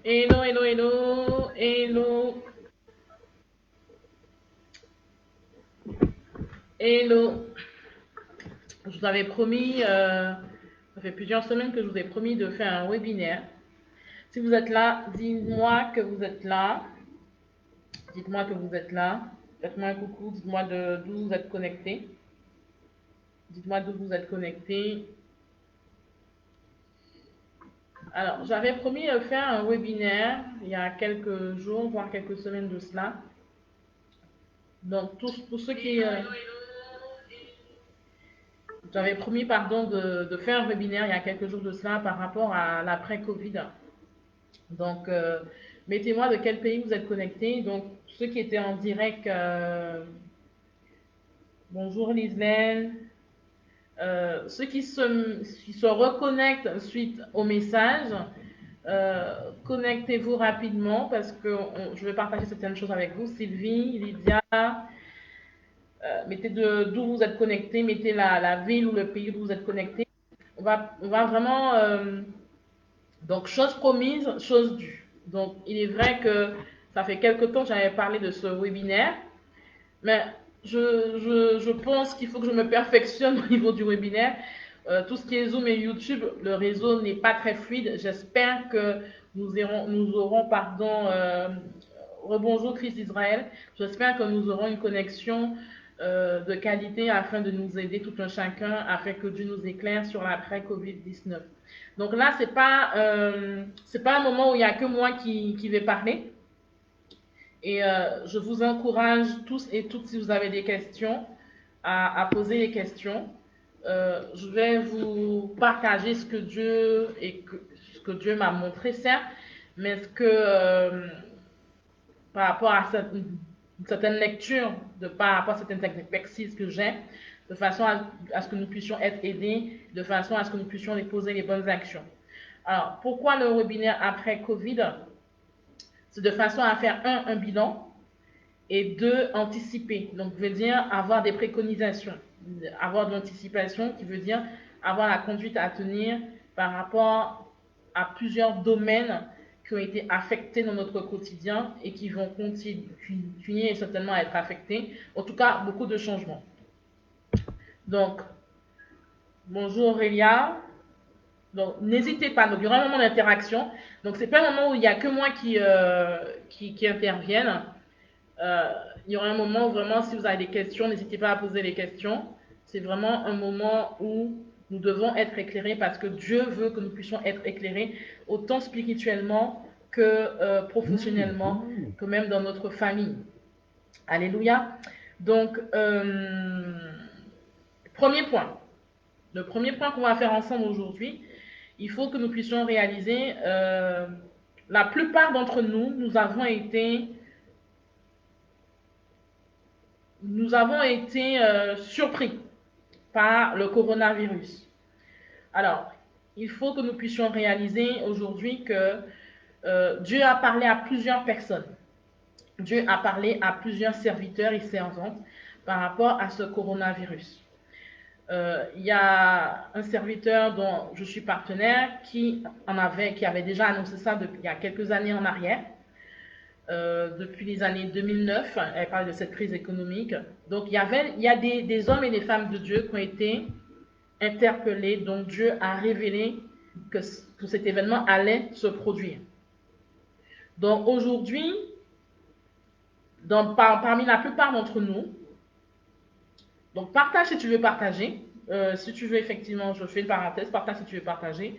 Hello, hello, hello, hello, hello. Je vous avais promis, ça fait plusieurs semaines que je vous ai promis de faire un webinaire. Si vous êtes là, dites-moi que vous êtes là. Dites-moi que vous êtes là. Faites-moi un coucou, dites-moi d'où vous êtes connecté. Dites-moi d'où vous êtes connecté. Alors, j'avais promis de faire un webinaire il y a quelques jours, voire quelques semaines de cela. Donc, pour ceux qui, j'avais promis, pardon, de faire un webinaire il y a quelques jours de cela par rapport à l'après-Covid. Donc, mettez-moi de quel pays vous êtes connectés. Donc, ceux qui étaient en direct, bonjour Lislaine. Ceux qui se reconnectent suite au message, connectez-vous rapidement parce que je vais partager certaines choses avec vous. Sylvie, Lydia, mettez d'où vous êtes connectés, mettez la ville ou le pays où vous êtes connectés. On va vraiment donc, chose promise, chose due. Donc, il est vrai que ça fait quelque temps que j'avais parlé de ce webinaire, mais je pense qu'il faut que je me perfectionne au niveau du webinaire. Tout ce qui est Zoom et YouTube, le réseau n'est pas très fluide. J'espère que nous aurons, pardon, rebonjour Christ d'Israël. J'espère que nous aurons une connexion de qualité afin de nous aider tout un chacun, afin que Dieu nous éclaire sur l'après Covid-19. Donc là, c'est pas un moment où il n'y a que moi qui vais parler. Et je vous encourage tous et toutes, si vous avez des questions, à poser les questions. Je vais vous partager ce que Dieu m'a montré, certes, mais par rapport à une certaine lecture, par rapport à certaines expertises que j'ai, de façon à ce que nous puissions être aidés, de façon à ce que nous puissions poser les bonnes actions. Alors, pourquoi le webinaire après Covid? C'est de façon à faire un bilan et deux, anticiper. Donc, veut dire avoir des préconisations, avoir de l'anticipation qui veut dire avoir la conduite à tenir par rapport à plusieurs domaines qui ont été affectés dans notre quotidien et qui vont continuer certainement à être affectés. En tout cas, beaucoup de changements. Donc, bonjour Aurélia. Donc, n'hésitez pas. Donc, il y aura un moment d'interaction. Donc, c'est pas un moment où il n'y a que moi qui intervienne. Euh, il y aura un moment où vraiment, si vous avez des questions, n'hésitez pas à poser les questions. C'est vraiment un moment où nous devons être éclairés parce que Dieu veut que nous puissions être éclairés autant spirituellement que professionnellement, que même dans notre famille. Alléluia. Donc, premier point. Le premier point qu'on va faire ensemble aujourd'hui, il faut que nous puissions réaliser, la plupart d'entre nous, nous avons été surpris par le coronavirus. Alors, il faut que nous puissions réaliser aujourd'hui que Dieu a parlé à plusieurs personnes. Dieu a parlé à plusieurs serviteurs et servantes par rapport à ce coronavirus. Il y a un serviteur dont je suis partenaire qui avait déjà annoncé ça il y a quelques années en arrière. Depuis les années 2009, elle parle de cette crise économique. Donc il y a des hommes et des femmes de Dieu qui ont été interpellés, dont Dieu a révélé que cet événement allait se produire. Donc aujourd'hui, parmi la plupart d'entre nous, donc partage si tu veux partager. Si tu veux effectivement, je fais une parenthèse, partage si tu veux partager,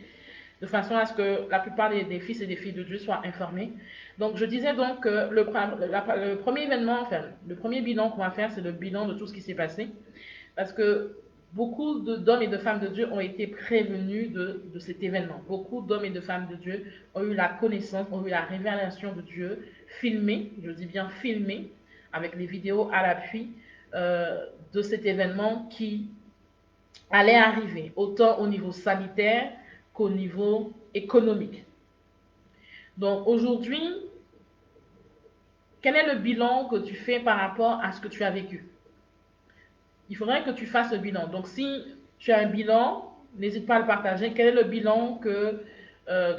de façon à ce que la plupart des fils et des filles de Dieu soient informés. Donc je disais donc que le premier événement, enfin, le premier bilan qu'on va faire, c'est le bilan de tout ce qui s'est passé. Parce que beaucoup d'hommes et de femmes de Dieu ont été prévenus de cet événement. Beaucoup d'hommes et de femmes de Dieu ont eu la connaissance, ont eu la révélation de Dieu, filmée, je dis bien filmée, avec les vidéos à l'appui, de cet événement qui allait arriver, autant au niveau sanitaire qu'au niveau économique. Donc aujourd'hui, quel est le bilan que tu fais par rapport à ce que tu as vécu? Il faudrait que tu fasses le bilan. Donc si tu as un bilan, n'hésite pas à le partager. Quel est le bilan que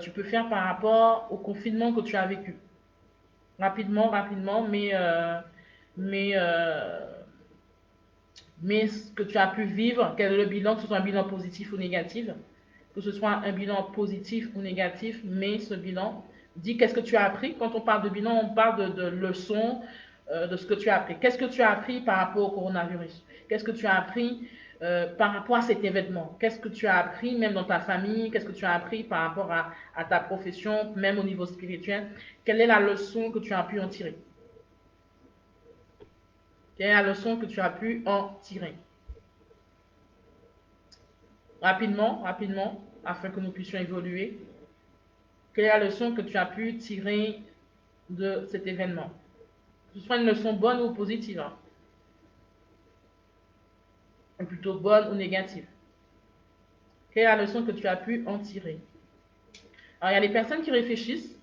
tu peux faire par rapport au confinement que tu as vécu. Rapidement, mais, euh, mais ce que tu as pu vivre, quel est le bilan, que ce soit un bilan positif ou négatif, que ce soit un bilan positif ou négatif, mais ce bilan dit qu'est-ce que tu as appris. Quand on parle de bilan, on parle de leçons, de ce que tu as appris. Qu'est-ce que tu as appris par rapport au coronavirus? Qu'est-ce que tu as appris par rapport à cet événement? Qu'est-ce que tu as appris même dans ta famille? Qu'est-ce que tu as appris par rapport à ta profession, même au niveau spirituel? Quelle est la leçon que tu as pu en tirer? Quelle est la leçon que tu as pu en tirer? Rapidement, afin que nous puissions évoluer. Quelle est la leçon que tu as pu tirer de cet événement? Que ce soit une leçon bonne ou positive, hein, ou plutôt bonne ou négative. Quelle est la leçon que tu as pu en tirer? Alors, il y a des personnes qui réfléchissent.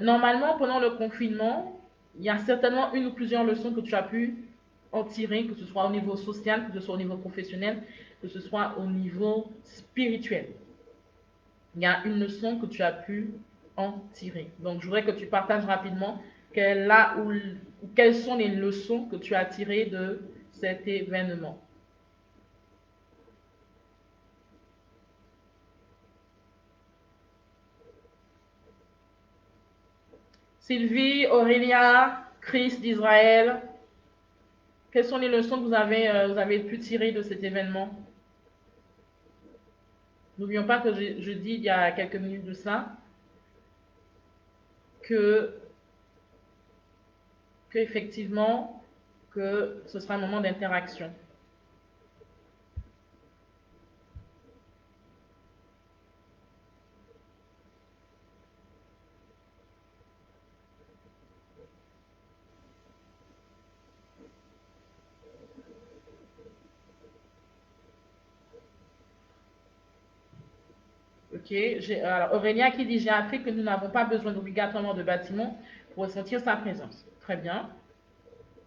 Normalement, pendant le confinement, il y a certainement une ou plusieurs leçons que tu as pu en tirer, que ce soit au niveau social, que ce soit au niveau professionnel, que ce soit au niveau spirituel. Il y a une leçon que tu as pu en tirer. Donc, je voudrais que tu partages rapidement quelles sont les leçons que tu as tirées de cet événement. Sylvie, Aurélia, Chris d'Israël, quelles sont les leçons que vous avez pu tirer de cet événement? N'oublions pas que je dis il y a quelques minutes de ça que, effectivement, que ce sera un moment d'interaction. Ok, alors Aurélia qui dit j'ai appris que nous n'avons pas besoin obligatoirement de bâtiment pour ressentir sa présence. Très bien,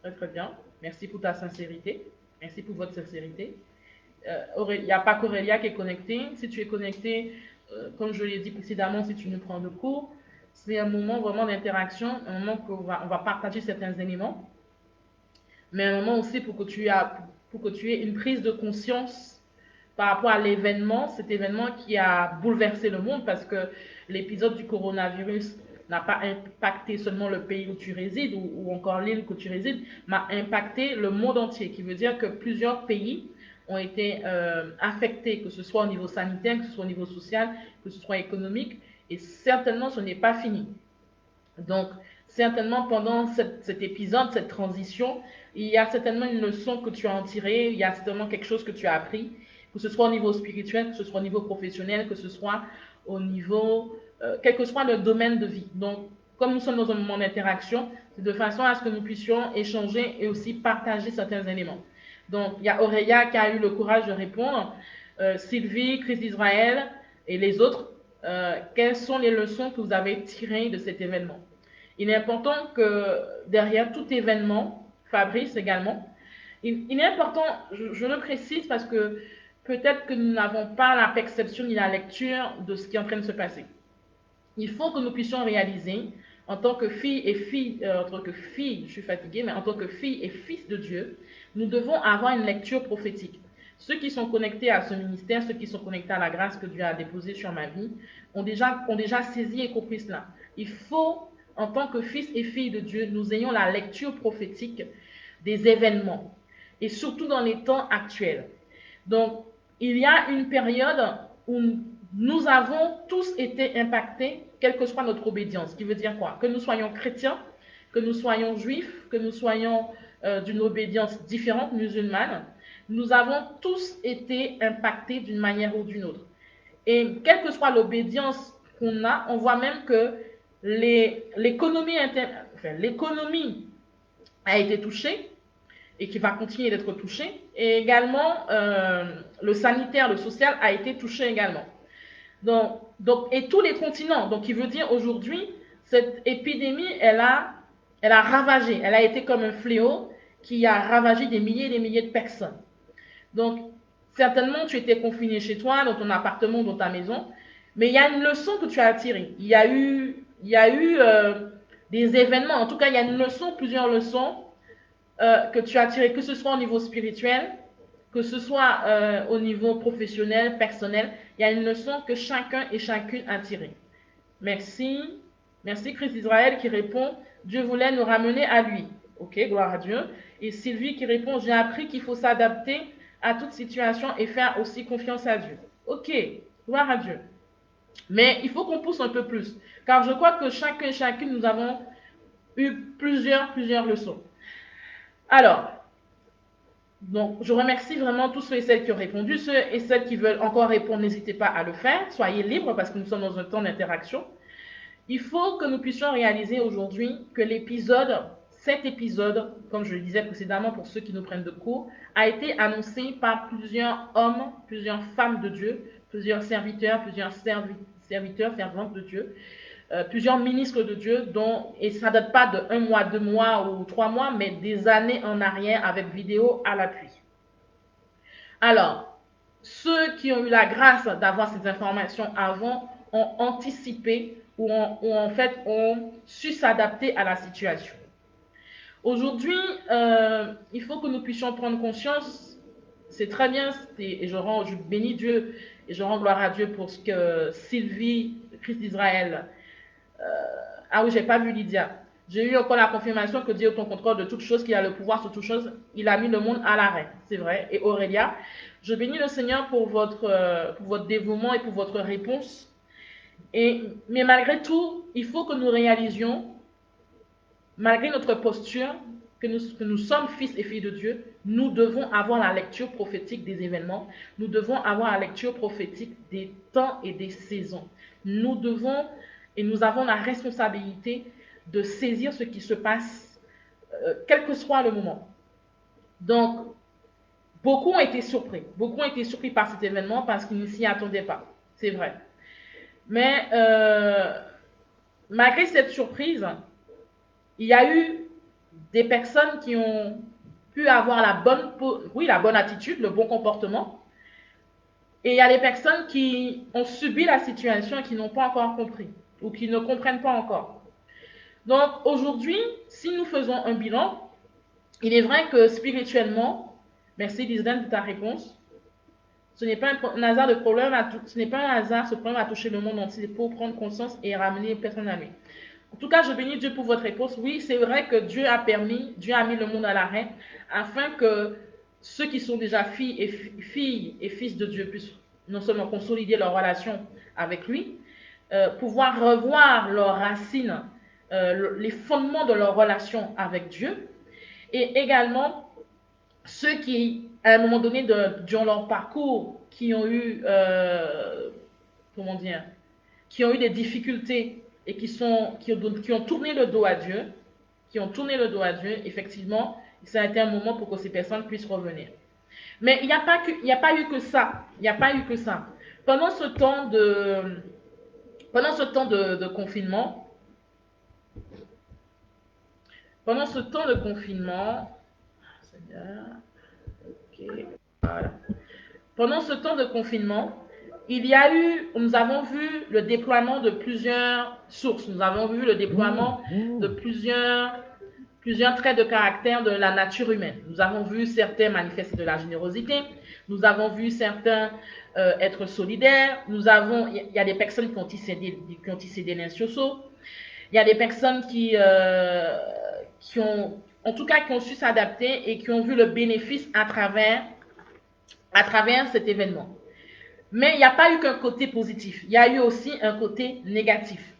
très très bien. Merci pour ta sincérité. Merci pour votre sincérité. Il n'y a pas qu'Aurélia qui est connectée. Si tu es connecté, comme je l'ai dit précédemment, si tu nous prends de cours, c'est un moment vraiment d'interaction, un moment où on va partager certains éléments, mais un moment aussi pour que tu aies une prise de conscience par rapport à l'événement, cet événement qui a bouleversé le monde parce que l'épisode du coronavirus n'a pas impacté seulement le pays où tu résides ou encore l'île où tu résides, mais a impacté le monde entier, qui veut dire que plusieurs pays ont été affectés, que ce soit au niveau sanitaire, que ce soit au niveau social, que ce soit économique, et certainement ce n'est pas fini. Donc, certainement pendant cet épisode, cette transition, il y a certainement une leçon que tu as en tiré, il y a certainement quelque chose que tu as appris, que ce soit au niveau spirituel, que ce soit au niveau professionnel, que ce soit au niveau, quel que soit le domaine de vie. Donc, comme nous sommes dans un moment d'interaction, c'est de façon à ce que nous puissions échanger et aussi partager certains éléments. Donc, il y a Aurélia qui a eu le courage de répondre, Sylvie, Chris d'Israël et les autres. Quelles sont les leçons que vous avez tirées de cet événement? Il est important que derrière tout événement, Fabrice également, il est important, je le précise parce que peut-être que nous n'avons pas la perception ni la lecture de ce qui est en train de se passer. Il faut que nous puissions réaliser, en tant que en tant que fille, je suis fatiguée, mais en tant que fille et fils de Dieu, nous devons avoir une lecture prophétique. Ceux qui sont connectés à ce ministère, ceux qui sont connectés à la grâce que Dieu a déposée sur ma vie, ont déjà saisi et compris cela. Il faut, en tant que fils et filles de Dieu, nous ayons la lecture prophétique des événements, et surtout dans les temps actuels. Donc, il y a une période où nous avons tous été impactés, quelle que soit notre obédience. Ce qui veut dire quoi? Que nous soyons chrétiens, que nous soyons juifs, que nous soyons d'une obédience différente, musulmane, nous avons tous été impactés d'une manière ou d'une autre. Et quelle que soit l'obédience qu'on a, on voit même que l'économie a été touchée et qui va continuer d'être touchée. Et également, le sanitaire, le social a été touché également. Et tous les continents. Donc, il veut dire aujourd'hui, cette épidémie, elle a ravagé. Elle a été comme un fléau qui a ravagé des milliers et des milliers de personnes. Donc, certainement, tu étais confiné chez toi, dans ton appartement, dans ta maison. Mais il y a une leçon que tu as tirée. Il y a eu des événements, en tout cas, il y a une leçon, plusieurs leçons que tu as tirées, que ce soit au niveau spirituel, que ce soit au niveau professionnel, personnel. Il y a une leçon que chacun et chacune a tirée. Merci. Merci Christ d'Israël qui répond, Dieu voulait nous ramener à lui. Ok, gloire à Dieu. Et Sylvie qui répond, j'ai appris qu'il faut s'adapter à toute situation et faire aussi confiance à Dieu. Ok, gloire à Dieu. Mais il faut qu'on pousse un peu plus. Car je crois que chacun et chacune, nous avons eu plusieurs leçons. Alors, donc, je remercie vraiment tous ceux et celles qui ont répondu. Ceux et celles qui veulent encore répondre, n'hésitez pas à le faire. Soyez libres parce que nous sommes dans un temps d'interaction. Il faut que nous puissions réaliser aujourd'hui que cet épisode, comme je le disais précédemment pour ceux qui nous prennent de court, a été annoncé par plusieurs hommes, plusieurs femmes de Dieu, plusieurs serviteurs, servantes de Dieu, plusieurs ministres de Dieu, et ça ne date pas de 1 mois, 2 mois ou 3 mois, mais des années en arrière avec vidéo à l'appui. Alors, ceux qui ont eu la grâce d'avoir ces informations avant ont anticipé ou en fait ont su s'adapter à la situation. Aujourd'hui, il faut que nous puissions prendre conscience, c'est très bien, et je bénis Dieu et je rends gloire à Dieu pour ce que Sylvie, Christ d'Israël, ah oui, j'ai pas vu Lydia. J'ai eu encore la confirmation que Dieu est au contrôle de toutes choses, qu'il a le pouvoir sur toutes choses. Il a mis le monde à l'arrêt, c'est vrai. Et Aurélia, je bénis le Seigneur pour votre dévouement et pour votre réponse. Mais malgré tout, il faut que nous réalisions, malgré notre posture, que nous sommes fils et filles de Dieu, nous devons avoir la lecture prophétique des événements. Nous devons avoir la lecture prophétique des temps et des saisons. Nous devons et nous avons la responsabilité de saisir ce qui se passe, quel que soit le moment. Donc, beaucoup ont été surpris. Beaucoup ont été surpris par cet événement parce qu'ils ne s'y attendaient pas. C'est vrai. Mais malgré cette surprise, il y a eu des personnes qui ont pu avoir la bonne attitude, le bon comportement. Et il y a des personnes qui ont subi la situation et qui n'ont pas encore compris ou qui ne comprennent pas encore. Donc aujourd'hui, si nous faisons un bilan, il est vrai que spirituellement, merci Lisden de ta réponse, ce n'est pas un hasard de problème, ce n'est pas un hasard, ce problème a touché le monde entier pour prendre conscience et ramener les personnes à lui. En tout cas, je bénis Dieu pour votre réponse. Oui, c'est vrai que Dieu a mis le monde à l'arrêt afin que ceux qui sont déjà filles et fils de Dieu puissent non seulement consolider leur relation avec lui, pouvoir revoir leurs racines, les fondements de leur relation avec Dieu, et également ceux qui, à un moment donné durant leur parcours, qui ont eu, qui ont eu des difficultés et qui ont tourné le dos à Dieu, effectivement, ça a été un moment pour que ces personnes puissent revenir. Mais il n'y a pas eu que ça. Il n'y a pas eu que ça. Pendant ce temps de confinement, voilà. Pendant ce temps de confinement, nous avons vu le déploiement de plusieurs sources. Nous avons vu le déploiement de plusieurs traits de caractère de la nature humaine. Nous avons vu certains manifester de la générosité. Nous avons vu certains être solidaires. Il y a des personnes qui ont tissé des liens sociaux. Il y a des personnes qui ont su s'adapter et qui ont vu le bénéfice à travers cet événement. Mais il n'y a pas eu qu'un côté positif. Il y a eu aussi un côté négatif.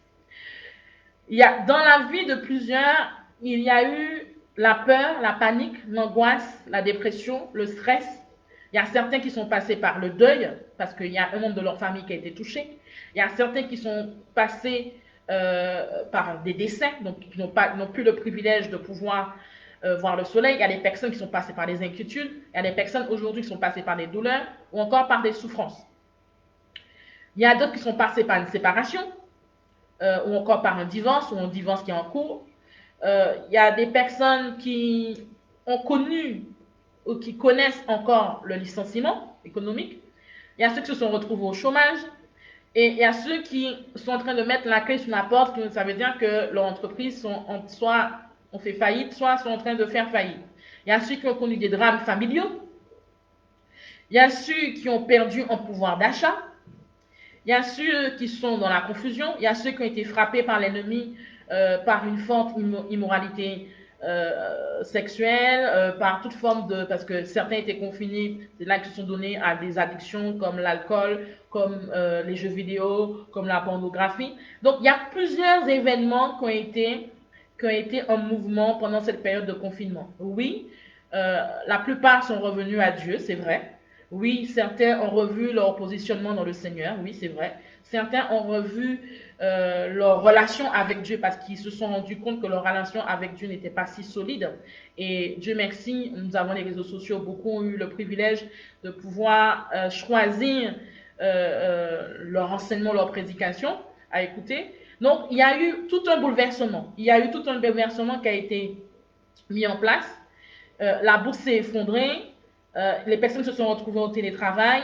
Dans la vie de plusieurs, il y a eu la peur, la panique, l'angoisse, la dépression, le stress. Il y a certains qui sont passés par le deuil, parce qu'il y a un membre de leur famille qui a été touché. Il y a certains qui sont passés par des décès, donc qui n'ont plus le privilège de pouvoir voir le soleil. Il y a des personnes qui sont passées par des inquiétudes. Il y a des personnes aujourd'hui qui sont passées par des douleurs ou encore par des souffrances. Il y a d'autres qui sont passées par une séparation ou encore par un divorce ou un divorce qui est en cours. Il y a des personnes qui ont connu ou qui connaissent encore le licenciement économique. Il y a ceux qui se sont retrouvés au chômage. Et il y a ceux qui sont en train de mettre la clé sur la porte, ça veut dire que leur entreprise soit ont fait faillite, soit sont en train de faire faillite. Il y a ceux qui ont connu des drames familiaux. Il y a ceux qui ont perdu en pouvoir d'achat. Il y a ceux qui sont dans la confusion. Il y a ceux qui ont été frappés par l'ennemi par une forte immoralité sexuelle, par toute forme de... Parce que certains étaient confinés, c'est là qu'ils se sont donnés à des addictions comme l'alcool, comme les jeux vidéo, comme la pornographie. Donc, il y a plusieurs événements qui ont été en mouvement pendant cette période de confinement. Oui, la plupart sont revenus à Dieu, c'est vrai. Oui, certains ont revu leur positionnement dans le Seigneur, oui, c'est vrai. Certains ont revu leur relation avec Dieu parce qu'ils se sont rendus compte que leur relation avec Dieu n'était pas si solide. Et Dieu merci, nous avons les réseaux sociaux, beaucoup ont eu le privilège de pouvoir choisir leur enseignement, leur prédication à écouter. Donc, il y a eu tout un bouleversement. Il y a eu tout un bouleversement qui a été mis en place. La bourse s'est effondrée. Les personnes se sont retrouvées au télétravail.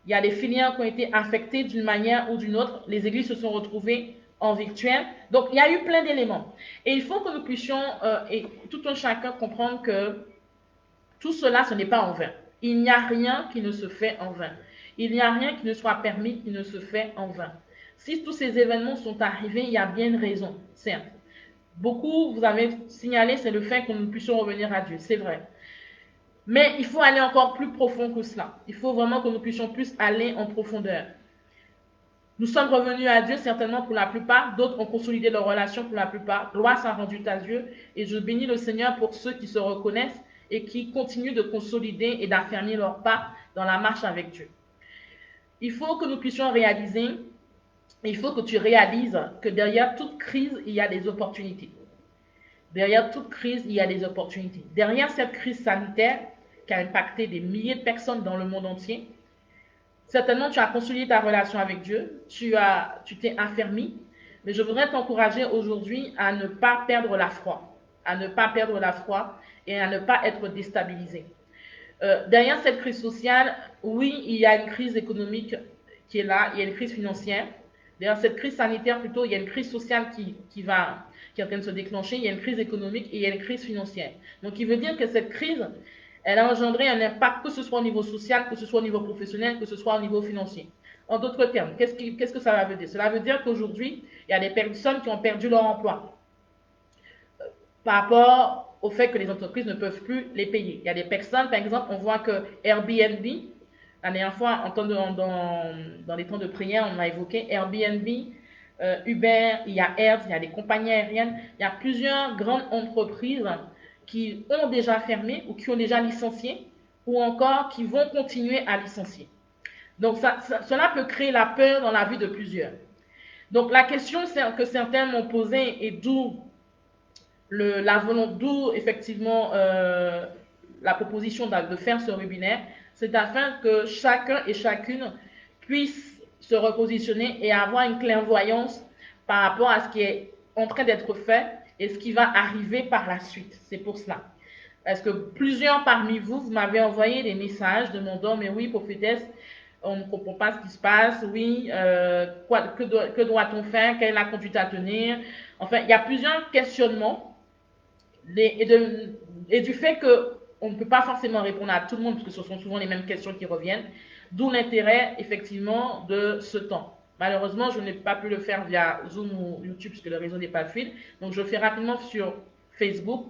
Il y a des filières qui ont été affectées d'une manière ou d'une autre. Les églises se sont retrouvées en virtuel. Donc, il y a eu plein d'éléments. Et il faut que nous puissions, et tout un chacun, comprendre que tout cela, ce n'est pas en vain. Il n'y a rien qui ne se fait en vain. Il n'y a rien qui ne soit permis qui ne se fait en vain. Si tous ces événements sont arrivés, il y a bien une raison, certes. Beaucoup, vous avez signalé, c'est le fait que nous puissions revenir à Dieu, c'est vrai. Mais il faut aller encore plus profond que cela. Il faut vraiment que nous puissions plus aller en profondeur. Nous sommes revenus à Dieu certainement pour la plupart, d'autres ont consolidé leur relation pour la plupart. Gloire soit rendue à Dieu et je bénis le Seigneur pour ceux qui se reconnaissent et qui continuent de consolider et d'affermir leur pas dans la marche avec Dieu. Il faut que nous puissions réaliser, il faut que tu réalises que derrière toute crise, il y a des opportunités. Derrière toute crise, il y a des opportunités. Derrière cette crise sanitaire qui a impacté des milliers de personnes dans le monde entier, certainement tu as consolidé ta relation avec Dieu, tu t'es affermi, mais je voudrais t'encourager aujourd'hui à ne pas perdre la foi, à ne pas perdre la foi et à ne pas être déstabilisé. Derrière cette crise sociale, oui, il y a une crise économique qui est là, il y a une crise financière. Derrière cette crise sanitaire, plutôt, il y a une crise sociale qui est en train de se déclencher, il y a une crise économique et il y a une crise financière. Donc, il veut dire que cette crise, elle a engendré un impact, que ce soit au niveau social, que ce soit au niveau professionnel, que ce soit au niveau financier. En d'autres termes, qu'est-ce que ça veut dire? Cela veut dire qu'aujourd'hui, il y a des personnes qui ont perdu leur emploi par rapport au fait que les entreprises ne peuvent plus les payer. Il y a des personnes, par exemple, on voit que Airbnb, la dernière fois, dans les temps de prière, on a évoqué Airbnb, Uber, il y a Hertz, il y a des compagnies aériennes, il y a plusieurs grandes entreprises qui ont déjà fermé ou qui ont déjà licencié ou encore qui vont continuer à licencier. Donc, cela peut créer la peur dans la vie de plusieurs. Donc, la question que certains m'ont posée et d'où effectivement la proposition de faire ce webinaire, c'est afin que chacun et chacune puisse se repositionner et avoir une clairvoyance par rapport à ce qui est en train d'être fait et ce qui va arriver par la suite. C'est pour cela. Parce que plusieurs parmi vous, vous m'avez envoyé des messages demandant, mais oui, prophétesse, on ne comprend pas ce qui se passe, oui, que doit-on faire, quelle est la conduite à tenir. Enfin, il y a plusieurs questionnements et du fait qu'on ne peut pas forcément répondre à tout le monde, parce que ce sont souvent les mêmes questions qui reviennent, d'où l'intérêt, effectivement, de ce temps. Malheureusement, je n'ai pas pu le faire via Zoom ou YouTube, puisque le réseau n'est pas fluide. Donc, je le fais rapidement sur Facebook,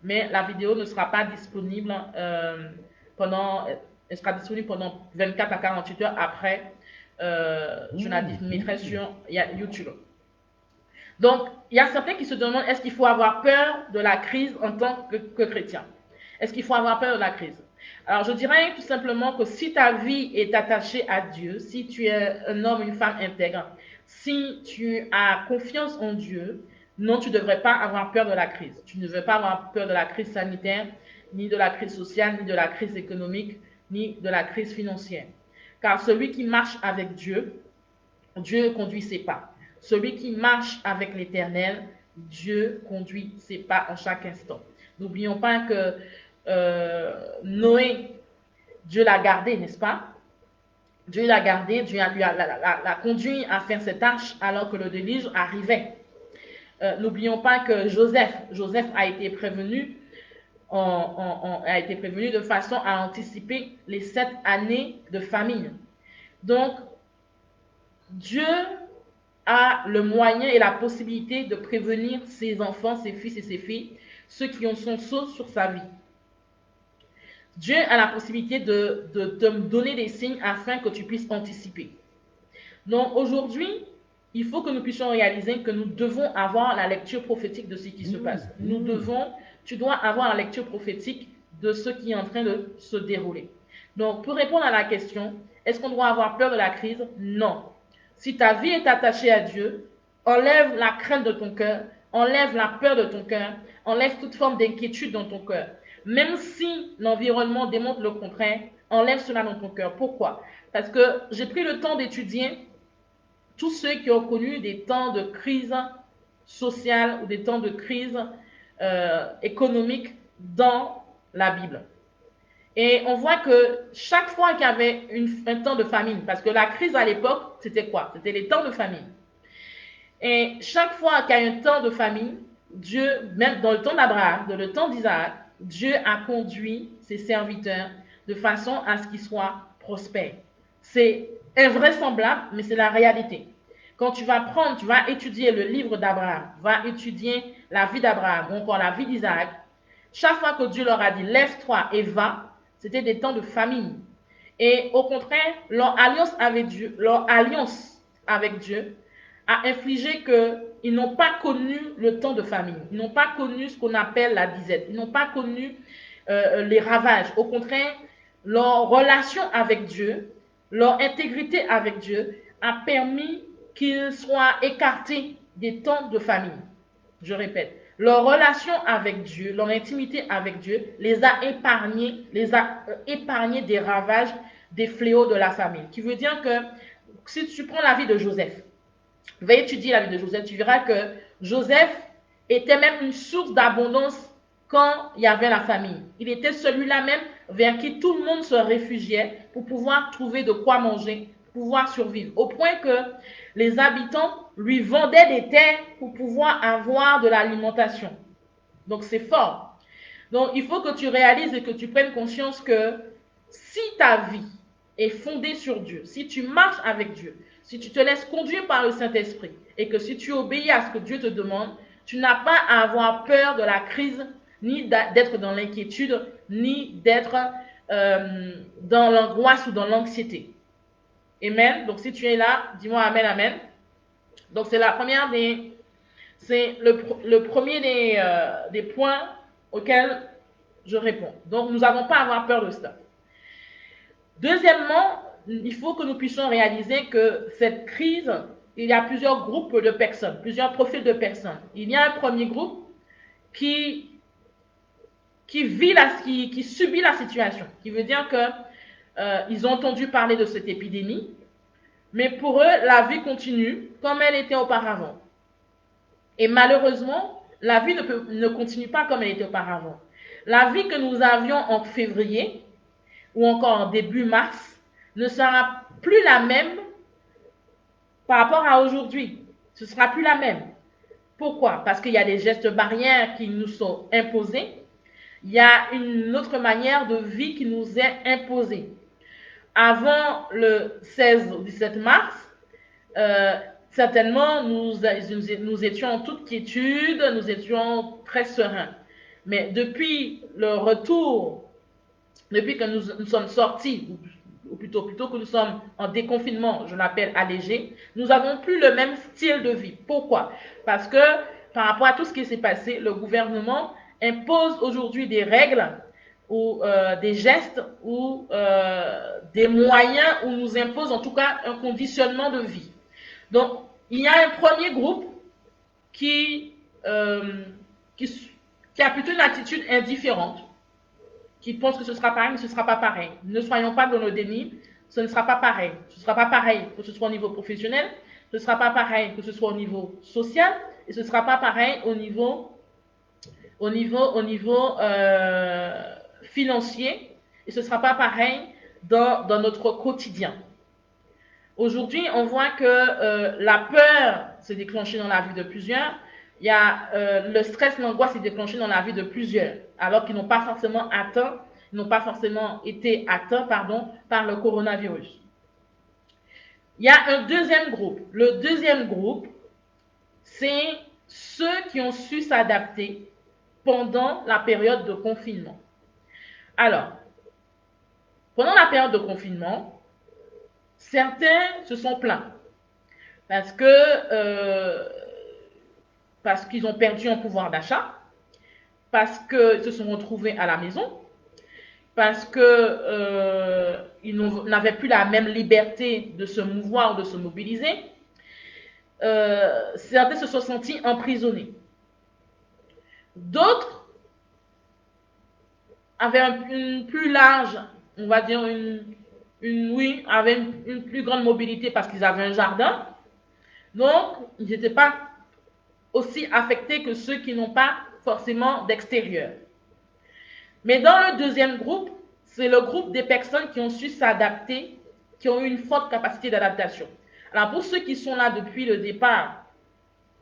mais la vidéo ne sera pas disponible elle sera disponible pendant 24 à 48 heures après. Je la mettrai sur YouTube. Donc, il y a certains qui se demandent, est-ce qu'il faut avoir peur de la crise en tant que chrétien? Est-ce qu'il faut avoir peur de la crise? Alors, je dirais tout simplement que si ta vie est attachée à Dieu, si tu es un homme, une femme intègre, si tu as confiance en Dieu, non, tu ne devrais pas avoir peur de la crise. Tu ne devrais pas avoir peur de la crise sanitaire, ni de la crise sociale, ni de la crise économique, ni de la crise financière. Car celui qui marche avec Dieu, Dieu conduit ses pas. Celui qui marche avec l'Éternel, Dieu conduit ses pas en chaque instant. N'oublions pas que Noé, Dieu l'a gardé, n'est-ce pas? Dieu l'a gardé, Dieu l'a conduit à faire cette tâche alors que le déluge arrivait. N'oublions pas que Joseph a été prévenu, de façon à anticiper les 7 années de famine. Donc, Dieu a le moyen et la possibilité de prévenir ses enfants, ses fils et ses filles, ceux qui ont son sceau sur sa vie. Dieu a la possibilité de te donner des signes afin que tu puisses anticiper. Donc aujourd'hui, il faut que nous puissions réaliser que nous devons avoir la lecture prophétique de ce qui se passe. Tu dois avoir la lecture prophétique de ce qui est en train de se dérouler. Donc pour répondre à la question, est-ce qu'on doit avoir peur de la crise? Non. Si ta vie est attachée à Dieu, enlève la crainte de ton cœur, enlève la peur de ton cœur, enlève toute forme d'inquiétude dans ton cœur. Même si l'environnement démontre le contraire, enlève cela dans ton cœur. Pourquoi? Parce que j'ai pris le temps d'étudier tous ceux qui ont connu des temps de crise sociale ou des temps de crise économique dans la Bible. Et on voit que chaque fois qu'il y avait un temps de famine, parce que la crise à l'époque, c'était quoi? C'était les temps de famine. Et chaque fois qu'il y a un temps de famine, Dieu, même dans le temps d'Abraham, dans le temps d'Isaac, Dieu a conduit ses serviteurs de façon à ce qu'ils soient prospères. C'est invraisemblable, mais c'est la réalité. Quand tu vas étudier le livre d'Abraham, va étudier la vie d'Abraham ou encore la vie d'Isaac, chaque fois que Dieu leur a dit lève-toi et va, c'était des temps de famine. Et au contraire, leur alliance avec Dieu a infligé qu'ils n'ont pas connu le temps de famine. Ils n'ont pas connu ce qu'on appelle la disette. Ils n'ont pas connu les ravages. Au contraire, leur relation avec Dieu, leur intégrité avec Dieu a permis qu'ils soient écartés des temps de famine. Je répète, leur relation avec Dieu, leur intimité avec Dieu les a épargnés des ravages, des fléaux de la famine. Qui veut dire que si tu prends la vie de Joseph, va étudier la vie de Joseph, tu verras que Joseph était même une source d'abondance quand il y avait la famine. Il était celui-là même vers qui tout le monde se réfugiait pour pouvoir trouver de quoi manger, pour pouvoir survivre. Au point que les habitants lui vendaient des terres pour pouvoir avoir de l'alimentation. Donc c'est fort. Donc il faut que tu réalises et que tu prennes conscience que si ta vie est fondée sur Dieu, si tu marches avec Dieu, si tu te laisses conduire par le Saint-Esprit et que si tu obéis à ce que Dieu te demande, tu n'as pas à avoir peur de la crise, ni d'être dans l'inquiétude, ni d'être dans l'angoisse ou dans l'anxiété. Amen. Donc si tu es là, dis-moi Amen, Amen. Donc c'est le premier des points auxquels je réponds. Donc nous n'avons pas à avoir peur de ça. Deuxièmement, il faut que nous puissions réaliser que cette crise, il y a plusieurs groupes de personnes, plusieurs profils de personnes. Il y a un premier groupe qui subit la situation, qui veut dire qu'ils ont entendu parler de cette épidémie, mais pour eux, la vie continue comme elle était auparavant. Et malheureusement, la vie ne continue pas comme elle était auparavant. La vie que nous avions en février, ou encore en début mars, ne sera plus la même par rapport à aujourd'hui. Ce ne sera plus la même. Pourquoi? Parce qu'il y a des gestes barrières qui nous sont imposés. Il y a une autre manière de vie qui nous est imposée. Avant le 16 ou 17 mars, certainement, nous étions en toute quiétude, nous étions très sereins. Mais depuis le retour, depuis que nous sommes sortis, ou plutôt que nous sommes en déconfinement, je l'appelle allégé, nous n'avons plus le même style de vie. Pourquoi? Parce que par rapport à tout ce qui s'est passé, le gouvernement impose aujourd'hui des règles ou des gestes ou des moyens ou nous impose en tout cas un conditionnement de vie. Donc, il y a un premier groupe qui a plutôt une attitude indifférente, qui pense que ce sera pareil, mais ce ne sera pas pareil. Ne soyons pas dans le déni, ce ne sera pas pareil. Ce ne sera pas pareil que ce soit au niveau professionnel, ce ne sera pas pareil que ce soit au niveau social, et ce ne sera pas pareil au niveau financier, et ce ne sera pas pareil dans notre quotidien. Aujourd'hui, on voit que la peur s'est déclenchée dans la vie de plusieurs. Il y a le stress, l'angoisse s'est déclenché dans la vie de plusieurs, alors qu'ils n'ont pas forcément été atteints, par le coronavirus. Il y a un deuxième groupe. Le deuxième groupe, c'est ceux qui ont su s'adapter pendant la période de confinement. Alors, pendant la période de confinement, certains se sont plaints parce qu'ils ont perdu en pouvoir d'achat, parce qu'ils se sont retrouvés à la maison, parce qu'ils n'avaient plus la même liberté de se mouvoir ou de se mobiliser. Certains se sont sentis emprisonnés. D'autres avaient une plus large, on va dire, avaient une plus grande mobilité parce qu'ils avaient un jardin. Donc, ils n'étaient pas aussi affectés que ceux qui n'ont pas forcément d'extérieur. Mais dans le deuxième groupe, c'est le groupe des personnes qui ont su s'adapter, qui ont eu une forte capacité d'adaptation. Alors, pour ceux qui sont là depuis le départ,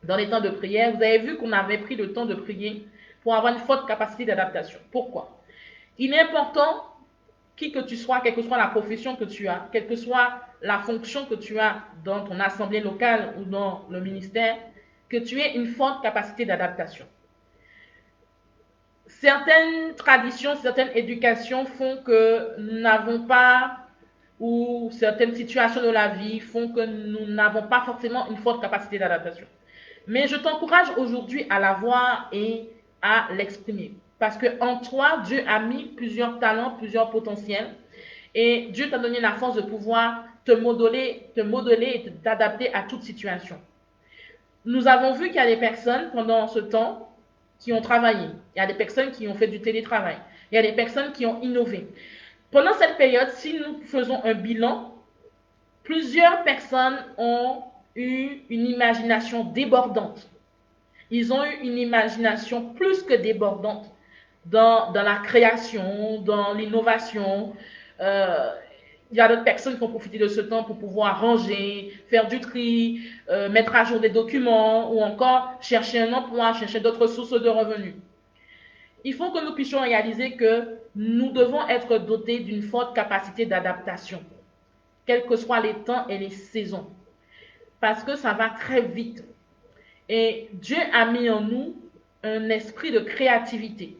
dans les temps de prière, vous avez vu qu'on avait pris le temps de prier pour avoir une forte capacité d'adaptation. Pourquoi? Il est important, qui que tu sois, quelle que soit la profession que tu as, quelle que soit la fonction que tu as dans ton assemblée locale ou dans le ministère, que tu aies une forte capacité d'adaptation. Certaines traditions, certaines éducations font que nous n'avons pas, ou certaines situations de la vie font que nous n'avons pas forcément une forte capacité d'adaptation. Mais je t'encourage aujourd'hui à l'avoir et à l'exprimer. Parce qu'en toi, Dieu a mis plusieurs talents, plusieurs potentiels. Et Dieu t'a donné la force de pouvoir te modeler et t'adapter à toute situation. Nous avons vu qu'il y a des personnes pendant ce temps qui ont travaillé. Il y a des personnes qui ont fait du télétravail. Il y a des personnes qui ont innové. Pendant cette période, si nous faisons un bilan, plusieurs personnes ont eu une imagination débordante. Ils ont eu une imagination plus que débordante dans la création, dans l'innovation. Il y a d'autres personnes qui ont profité de ce temps pour pouvoir ranger, faire du tri, mettre à jour des documents ou encore chercher un emploi, chercher d'autres sources de revenus. Il faut que nous puissions réaliser que nous devons être dotés d'une forte capacité d'adaptation, quels que soient les temps et les saisons, parce que ça va très vite. Et Dieu a mis en nous un esprit de créativité.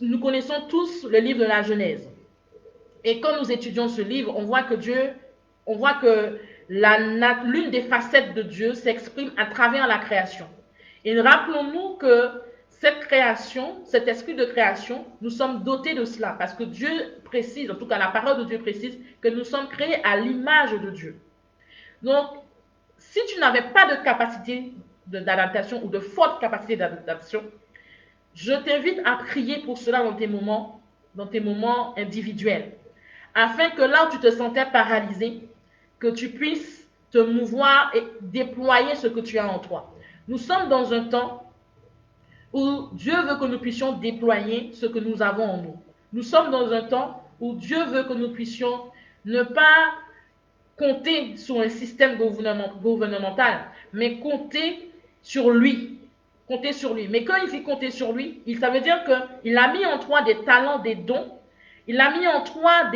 Nous connaissons tous le livre de la Genèse. Et quand nous étudions ce livre, on voit que l'une des facettes de Dieu s'exprime à travers la création. Et rappelons-nous que cette création, cet esprit de création, nous sommes dotés de cela. Parce que Dieu précise, en tout cas la parole de Dieu précise, que nous sommes créés à l'image de Dieu. Donc, si tu n'avais pas de capacité d'adaptation ou de forte capacité d'adaptation, je t'invite à prier pour cela dans tes moments individuels. Afin que là où tu te sentais paralysé, que tu puisses te mouvoir et déployer ce que tu as en toi. Nous sommes dans un temps où Dieu veut que nous puissions déployer ce que nous avons en nous. Nous sommes dans un temps où Dieu veut que nous puissions ne pas compter sur un système gouvernemental, mais compter sur lui. Compter sur lui. Mais quand il dit compter sur lui, ça veut dire qu'il a mis en toi des talents, des dons. Il a mis en toi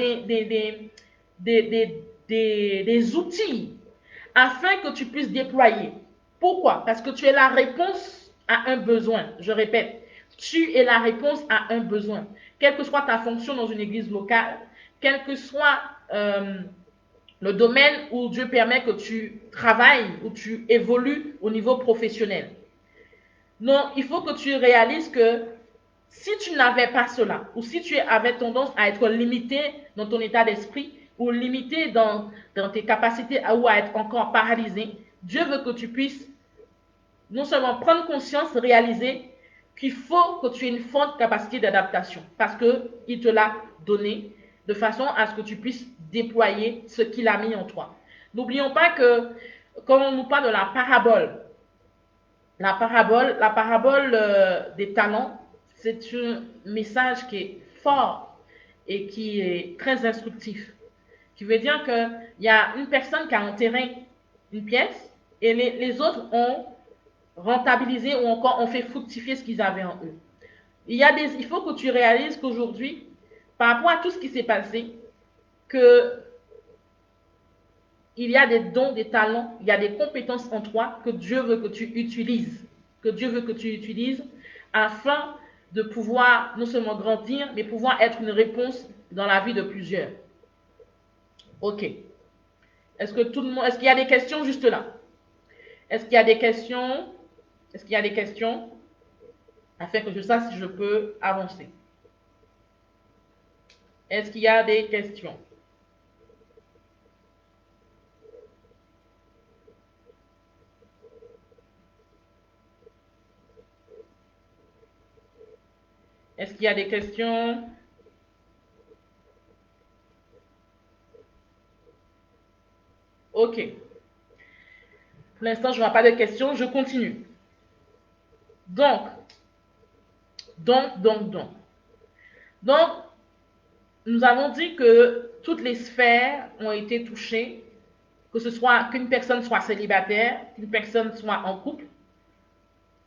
des outils afin que tu puisses déployer. Pourquoi? Parce que tu es la réponse à un besoin. Je répète, tu es la réponse à un besoin. Quelle que soit ta fonction dans une église locale, quel que soit le domaine où Dieu permet que tu travailles, où tu évolues au niveau professionnel. Non, il faut que tu réalises que si tu n'avais pas cela, ou si tu avais tendance à être limité dans ton état d'esprit, ou limité dans tes capacités ou à être encore paralysé, Dieu veut que tu puisses non seulement prendre conscience, réaliser qu'il faut que tu aies une forte capacité d'adaptation, parce qu'il te l'a donné, de façon à ce que tu puisses déployer ce qu'il a mis en toi. N'oublions pas que quand on nous parle de la parabole des talents, c'est un message qui est fort et qui est très instructif, qui veut dire qu'il y a une personne qui a enterré une pièce et les autres ont rentabilisé ou encore ont fait fructifier ce qu'ils avaient en eux. Il faut que tu réalises qu'aujourd'hui, par rapport à tout ce qui s'est passé, que il y a des dons, des talents, il y a des compétences en toi que Dieu veut que tu utilises, afin de pouvoir non seulement grandir, mais pouvoir être une réponse dans la vie de plusieurs. Ok. Est-ce qu'il y a des questions juste là? Est-ce qu'il y a des questions? Est-ce qu'il y a des questions? Afin que je sache si je peux avancer. Est-ce qu'il y a des questions? Est-ce qu'il y a des questions? Ok. Pour l'instant, je ne vois pas de questions, je continue. Donc, nous avons dit que toutes les sphères ont été touchées, que ce soit qu'une personne soit célibataire, qu'une personne soit en couple,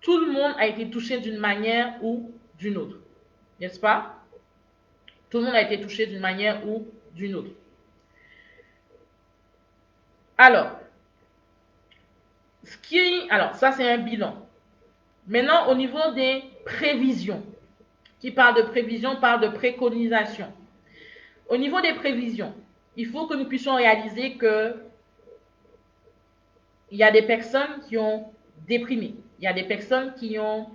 tout le monde a été touché d'une manière ou d'une autre. N'est-ce pas? Tout le monde a été touché d'une manière ou d'une autre. Alors, ça c'est un bilan. Maintenant, au niveau des prévisions, qui parle de prévision, parle de préconisation. Au niveau des prévisions, il faut que nous puissions réaliser que il y a des personnes qui ont déprimé, il y a des personnes qui ont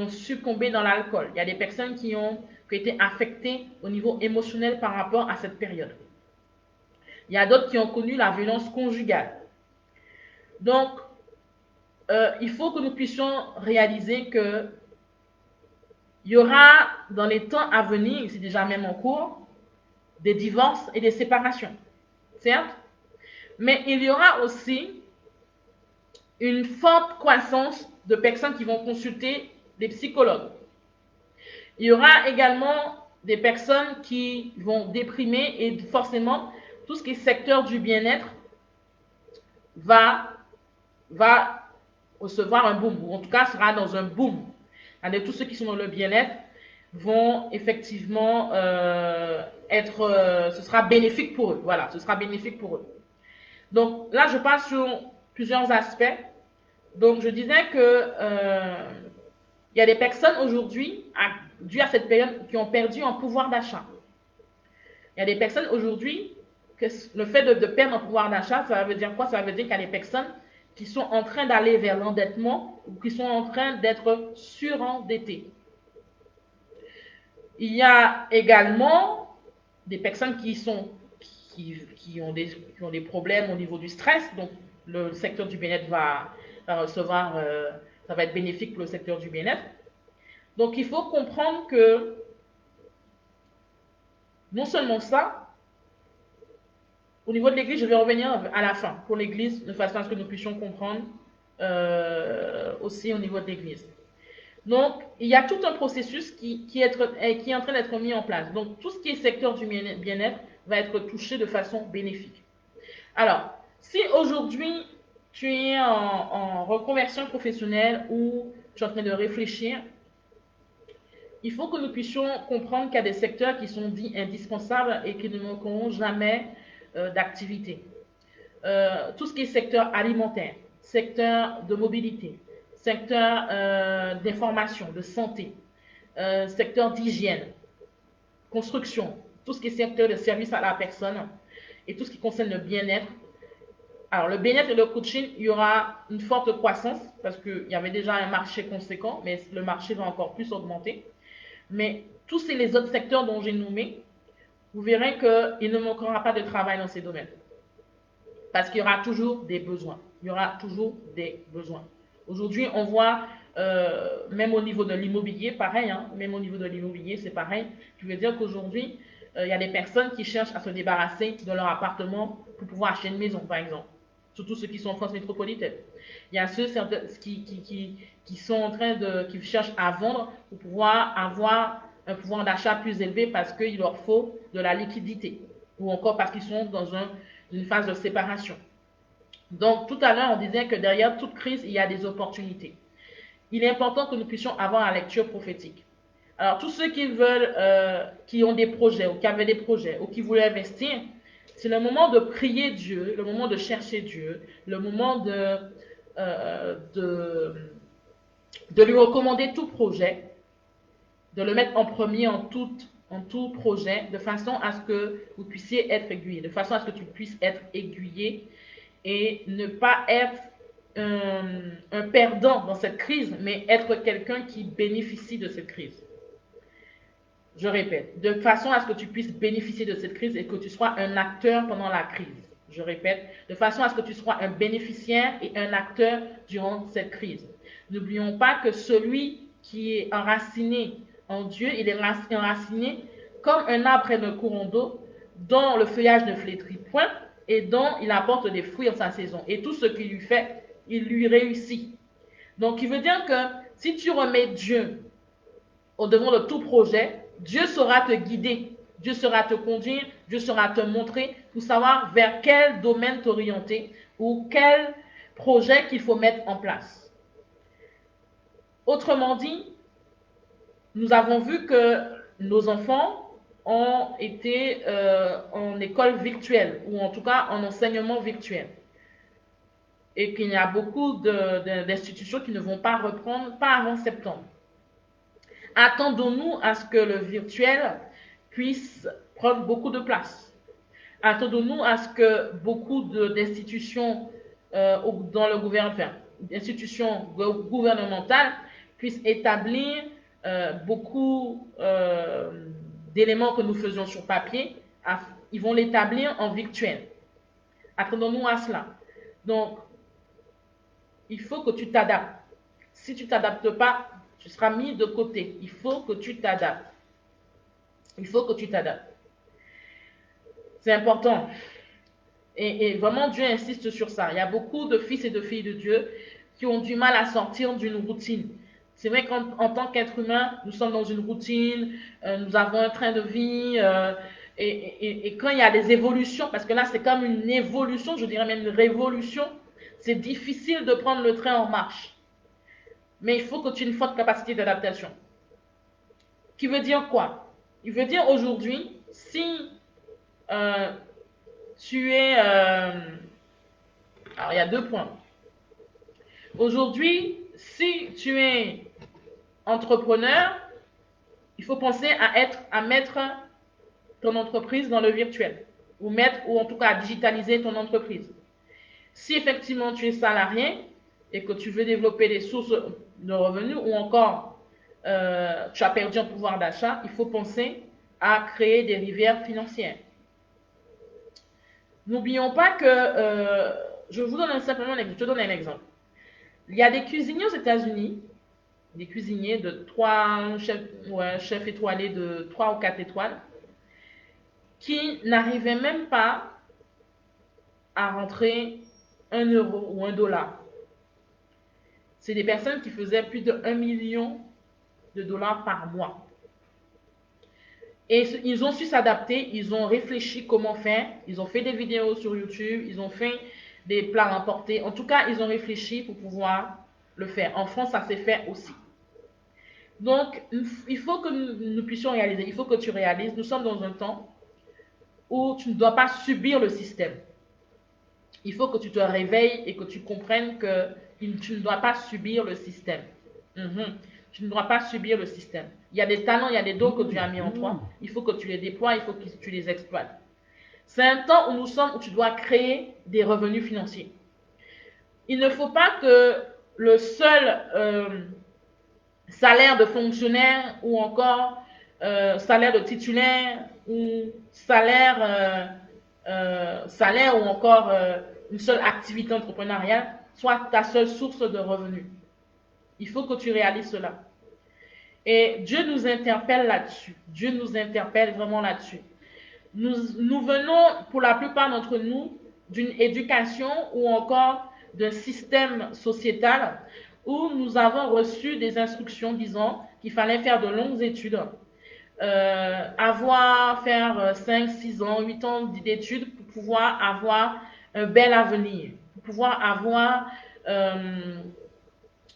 succombé dans l'alcool, il y a des personnes qui ont été affectées au niveau émotionnel par rapport à cette période. Il y a d'autres qui ont connu la violence conjugale. Donc, il faut que nous puissions réaliser que il y aura dans les temps à venir, c'est déjà même en cours, des divorces et des séparations, certes, mais il y aura aussi une forte croissance de personnes qui vont consulter des psychologues. Il y aura également des personnes qui vont déprimer et forcément tout ce qui est secteur du bien-être va recevoir un boom, ou en tout cas sera dans un boom. Et tous ceux qui sont dans le bien-être vont effectivement ce sera bénéfique pour eux. Voilà, ce sera bénéfique pour eux. Donc là, je passe sur plusieurs aspects. Donc je disais que il y a des personnes aujourd'hui, dû à cette période, qui ont perdu en pouvoir d'achat. Il y a des personnes aujourd'hui, que le fait de perdre en pouvoir d'achat, ça veut dire quoi? Ça veut dire qu'il y a des personnes qui sont en train d'aller vers l'endettement ou qui sont en train d'être surendettées. Il y a également des personnes qui ont des problèmes au niveau du stress, donc le secteur du bien-être va recevoir, ça va être bénéfique pour le secteur du bien-être. Donc il faut comprendre que non seulement ça, au niveau de l'Église, je vais revenir à la fin pour l'Église, de façon à ce que nous puissions comprendre aussi au niveau de l'Église. Donc, il y a tout un processus qui est en train d'être mis en place. Donc, tout ce qui est secteur du bien-être va être touché de façon bénéfique. Alors, si aujourd'hui, tu es en reconversion professionnelle ou tu es en train de réfléchir, il faut que nous puissions comprendre qu'il y a des secteurs qui sont dits indispensables et qui ne manqueront jamais d'activité. Tout ce qui est secteur alimentaire, secteur de mobilité, secteur d'information, de santé, secteur d'hygiène, construction, tout ce qui est secteur de service à la personne et tout ce qui concerne le bien-être. Alors, le bien-être et le coaching, il y aura une forte croissance parce qu'il y avait déjà un marché conséquent, mais le marché va encore plus augmenter. Mais tous les autres secteurs dont j'ai nommé, vous verrez qu'il ne manquera pas de travail dans ces domaines. Parce qu'il y aura toujours des besoins. Il y aura toujours des besoins. Aujourd'hui, on voit, même au niveau de l'immobilier, pareil, hein, même au niveau de l'immobilier, c'est pareil. Je veux dire qu'aujourd'hui, il y a des personnes qui cherchent à se débarrasser de leur appartement pour pouvoir acheter une maison, par exemple. Surtout ceux qui sont en France métropolitaine. Il y a ceux qui sont en train qui cherchent à vendre pour pouvoir avoir un pouvoir d'achat plus élevé parce qu'il leur faut de la liquidité. ou encore parce qu'ils sont dans une phase de séparation. Donc, tout à l'heure, on disait que derrière toute crise, il y a des opportunités. Il est important que nous puissions avoir la lecture prophétique. Alors, tous ceux qui veulent, qui ont des projets, ou qui avaient des projets, ou qui voulaient investir, c'est le moment de prier Dieu, le moment de chercher Dieu, le moment de lui recommander tout projet, de le mettre en premier en tout projet, de façon à ce que vous puissiez être aiguillé, de façon à ce que tu puisses être aiguillé et ne pas être un perdant dans cette crise, mais être quelqu'un qui bénéficie de cette crise. Je répète, de façon à ce que tu puisses bénéficier de cette crise et que tu sois un acteur pendant la crise. Je répète, de façon à ce que tu sois un bénéficiaire et un acteur durant cette crise. N'oublions pas que celui qui est enraciné en Dieu, il est enraciné comme un arbre près d'un courant d'eau dont le feuillage ne flétrit point et dont il apporte des fruits en sa saison. Et tout ce qu'il lui fait, il lui réussit. Donc, il veut dire que si tu remets Dieu au devant de tout projet, Dieu saura te guider, Dieu saura te conduire, Dieu saura te montrer pour savoir vers quel domaine t'orienter ou quel projet qu'il faut mettre en place. Autrement dit, nous avons vu que nos enfants ont été en école virtuelle ou en tout cas en enseignement virtuel et qu'il y a beaucoup d'institutions qui ne vont pas reprendre, pas avant septembre. Attendons-nous à ce que le virtuel puisse prendre beaucoup de place. Attendons-nous à ce que beaucoup d'institutions dans le gouvernement, institutions gouvernementales puissent établir beaucoup d'éléments que nous faisions sur papier. Ils vont l'établir en virtuel. Attendons-nous à cela. Donc, il faut que tu t'adaptes. Si tu ne t'adaptes pas, tu seras mis de côté. Il faut que tu t'adaptes. Il faut que tu t'adaptes. C'est important. Et vraiment, Dieu insiste sur ça. Il y a beaucoup de fils et de filles de Dieu qui ont du mal à sortir d'une routine. C'est vrai qu'en tant qu'être humain, nous sommes dans une routine, nous avons un train de vie, et quand il y a des évolutions, parce que là c'est comme une évolution, je dirais même une révolution, c'est difficile de prendre le train en marche. Mais il faut que tu aies une forte capacité d'adaptation. Qui veut dire quoi? Il veut dire aujourd'hui, si tu es... alors il y a 2 points. Aujourd'hui, si tu es entrepreneur, il faut penser à mettre ton entreprise dans le virtuel. Ou en tout cas à digitaliser ton entreprise. Si effectivement tu es salarié et que tu veux développer des sources de revenus ou encore tu as perdu en pouvoir d'achat, il faut penser à créer des rivières financières. N'oublions pas que, je vous donne simplement un exemple. Je te donne un exemple. Il y a des cuisiniers aux États-Unis, des cuisiniers de 3 chefs étoilés de 3 ou 4 étoiles, qui n'arrivaient même pas à rentrer 1 euro ou 1 dollar. C'est des personnes qui faisaient plus de 1 million de dollars par mois. Et ils ont su s'adapter, ils ont réfléchi comment faire, ils ont fait des vidéos sur YouTube, ils ont fait des plats emportés. En tout cas, ils ont réfléchi pour pouvoir le faire. En France, ça s'est fait aussi. Donc, il faut que nous puissions réaliser, il faut que tu réalises, nous sommes dans un temps où tu ne dois pas subir le système. Il faut que tu te réveilles et que tu comprennes que tu ne dois pas subir le système. Tu ne dois pas subir le système. Il y a des talents, il y a des dons que Dieu a mis en toi. Il faut que tu les déploies, il faut que tu les exploites. C'est un temps où nous sommes, où tu dois créer des revenus financiers. Il ne faut pas que le seul salaire de fonctionnaire ou encore salaire de titulaire ou salaire ou encore une seule activité entrepreneuriale soit ta seule source de revenus. Il faut que tu réalises cela. Et Dieu nous interpelle là-dessus. Dieu nous interpelle vraiment là-dessus. Nous venons, pour la plupart d'entre nous, d'une éducation ou encore d'un système sociétal où nous avons reçu des instructions disant qu'il fallait faire de longues études, faire 5, 6 ans, 8 ans d'études pour pouvoir avoir un bel avenir, pour pouvoir avoir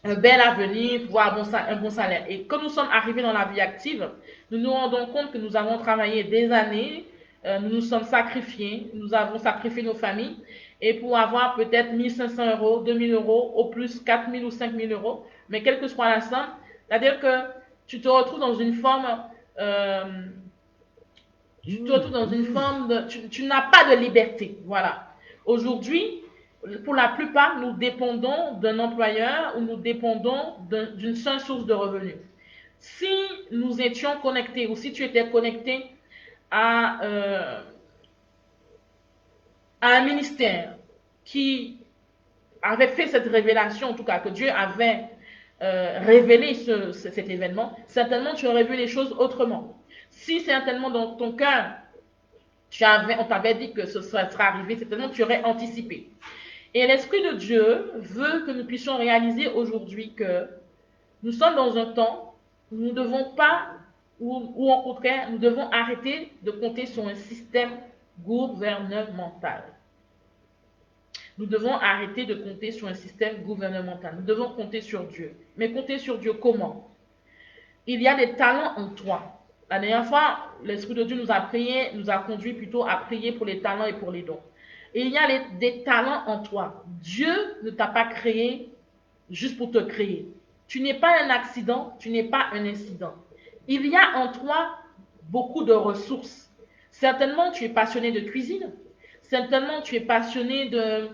un bel avenir, pouvoir avoir un bon salaire. Et quand nous sommes arrivés dans la vie active, nous nous rendons compte que nous avons travaillé des années, nous nous sommes sacrifiés, nous avons sacrifié nos familles, et pour avoir peut-être 1500 euros, 2000 euros, au plus 4000 ou 5000 euros, mais quelle que soit la somme, c'est-à-dire que tu te retrouves dans une forme, euh, tu n'as pas de liberté. Voilà. Aujourd'hui, pour la plupart, nous dépendons d'un employeur ou nous dépendons d'une seule source de revenus. Si nous étions connectés ou si tu étais connecté à un ministère qui avait fait cette révélation, en tout cas que Dieu avait révélé cet événement, certainement tu aurais vu les choses autrement. Si certainement dans ton cœur, on t'avait dit que ce serait arrivé, certainement tu aurais anticipé. Et l'Esprit de Dieu veut que nous puissions réaliser aujourd'hui que nous sommes dans un temps où nous ne devons pas, ou au contraire, nous devons arrêter de compter sur un système gouvernemental. Nous devons arrêter de compter sur un système gouvernemental. Nous devons compter sur Dieu. Mais compter sur Dieu comment? Il y a des talents en toi. La dernière fois, l'Esprit de Dieu nous a conduit plutôt à prier pour les talents et pour les dons. Et il y a des talents en toi. Dieu ne t'a pas créé juste pour te créer. Tu n'es pas un accident, tu n'es pas un incident. Il y a en toi beaucoup de ressources. Certainement, tu es passionné de cuisine. Certainement, tu es passionné de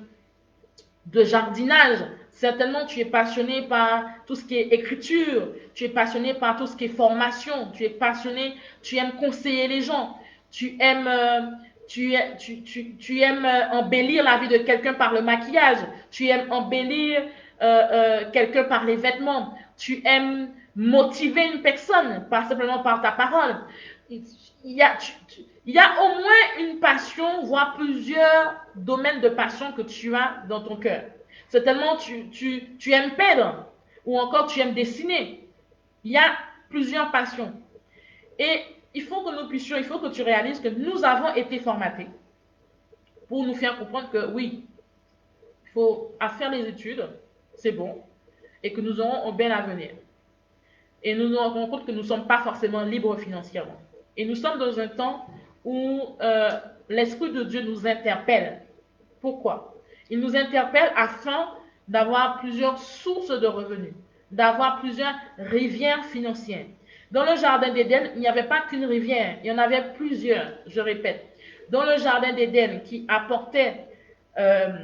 jardinage. Certainement, tu es passionné par tout ce qui est écriture. Tu es passionné par tout ce qui est formation. Tu es passionné, tu aimes conseiller les gens. Tu aimes, tu aimes embellir la vie de quelqu'un par le maquillage. Tu aimes embellir quelqu'un par les vêtements. Tu aimes motiver une personne, pas simplement par ta parole. Il y a, il y a au moins une passion, voire plusieurs domaines de passion que tu as dans ton cœur. Certainement, tu aimes peindre ou encore tu aimes dessiner. Il y a plusieurs passions. Et il faut que tu réalises que nous avons été formatés pour nous faire comprendre que oui, il faut faire les études, c'est bon, et que nous aurons un bel avenir. Et nous nous rendons compte que nous ne sommes pas forcément libres financièrement. Et nous sommes dans un temps où l'Esprit de Dieu nous interpelle. Pourquoi? Il nous interpelle afin d'avoir plusieurs sources de revenus, d'avoir plusieurs rivières financières. Dans le jardin d'Éden, il n'y avait pas qu'une rivière, il y en avait plusieurs, je répète. Dans le jardin d'Éden euh,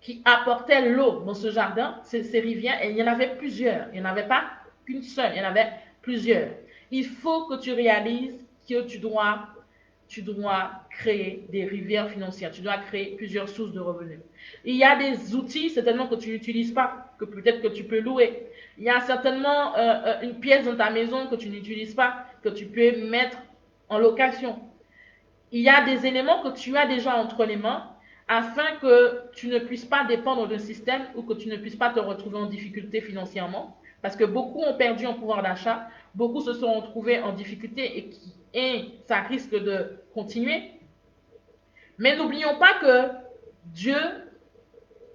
qui apportait l'eau dans ce jardin, ces rivières, et il y en avait plusieurs. Il n'y en avait pas qu'une seule, il y en avait plusieurs. Il faut que tu réalises que tu dois créer des rivières financières, tu dois créer plusieurs sources de revenus. Il y a des outils certainement que tu n'utilises pas, que peut-être que tu peux louer. Il y a certainement une pièce dans ta maison que tu n'utilises pas, que tu peux mettre en location. Il y a des éléments que tu as déjà entre les mains afin que tu ne puisses pas dépendre d'un système ou que tu ne puisses pas te retrouver en difficulté financièrement. Parce que beaucoup ont perdu en pouvoir d'achat, beaucoup se sont retrouvés en difficulté et ça risque de continuer. Mais n'oublions pas que Dieu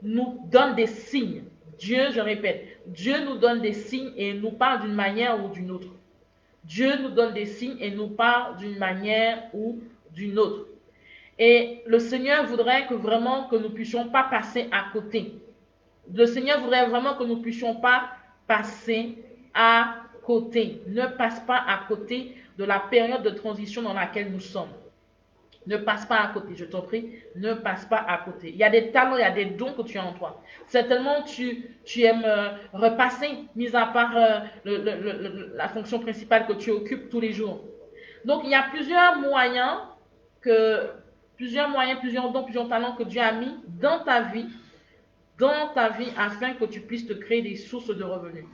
nous donne des signes. Dieu, je répète, Dieu nous donne des signes et nous parle d'une manière ou d'une autre. Dieu nous donne des signes et nous parle d'une manière ou d'une autre. Et le Seigneur voudrait que vraiment que nous ne puissions pas passer à côté. Le Seigneur voudrait vraiment que nous ne puissions pas passer à côté. Ne passe pas à côté de la période de transition dans laquelle nous sommes. Ne passe pas à côté, je t'en prie, ne passe pas à côté. Il y a des talents, il y a des dons que tu as en toi. Certainement, tu aimes repasser, mis à part la fonction principale que tu occupes tous les jours. Donc, il y a plusieurs moyens, plusieurs dons, plusieurs talents que Dieu a mis dans ta vie afin que tu puisses te créer des sources de revenus.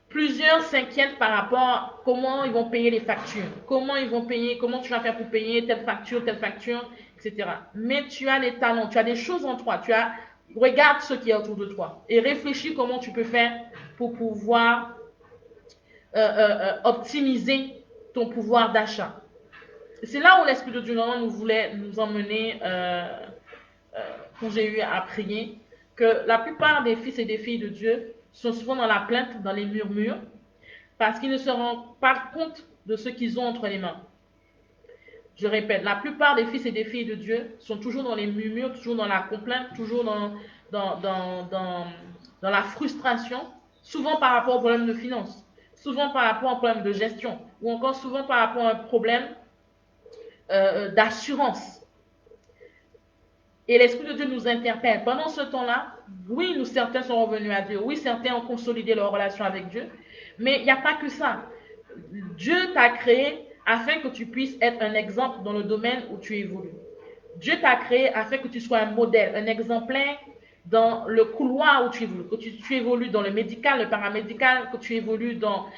Plusieurs s'inquiètent par rapport à comment ils vont payer les factures, comment tu vas faire pour payer telle facture, etc. Mais tu as les talents, tu as des choses en toi, regarde ce qui est autour de toi et réfléchis comment tu peux faire pour pouvoir optimiser ton pouvoir d'achat. C'est là où l'Esprit de Dieu nous voulait nous emmener quand j'ai eu à prier, que la plupart des fils et des filles de Dieu sont souvent dans la plainte, dans les murmures, parce qu'ils ne se rendent pas compte de ce qu'ils ont entre les mains. Je répète, la plupart des fils et des filles de Dieu sont toujours dans les murmures, toujours dans la complainte, toujours dans la frustration, souvent par rapport au problème de finances, souvent par rapport au problème de gestion, ou encore souvent par rapport à un problème d'assurance. Et l'Esprit de Dieu nous interpelle. Pendant ce temps-là, oui, certains sont revenus à Dieu, oui, certains ont consolidé leur relation avec Dieu, mais il n'y a pas que ça. Dieu t'a créé afin que tu puisses être un exemple dans le domaine où tu évolues. Dieu t'a créé afin que tu sois un modèle, un exemplaire dans le couloir où tu évolues. Que tu évolues dans le médical, le paramédical, que tu évolues dans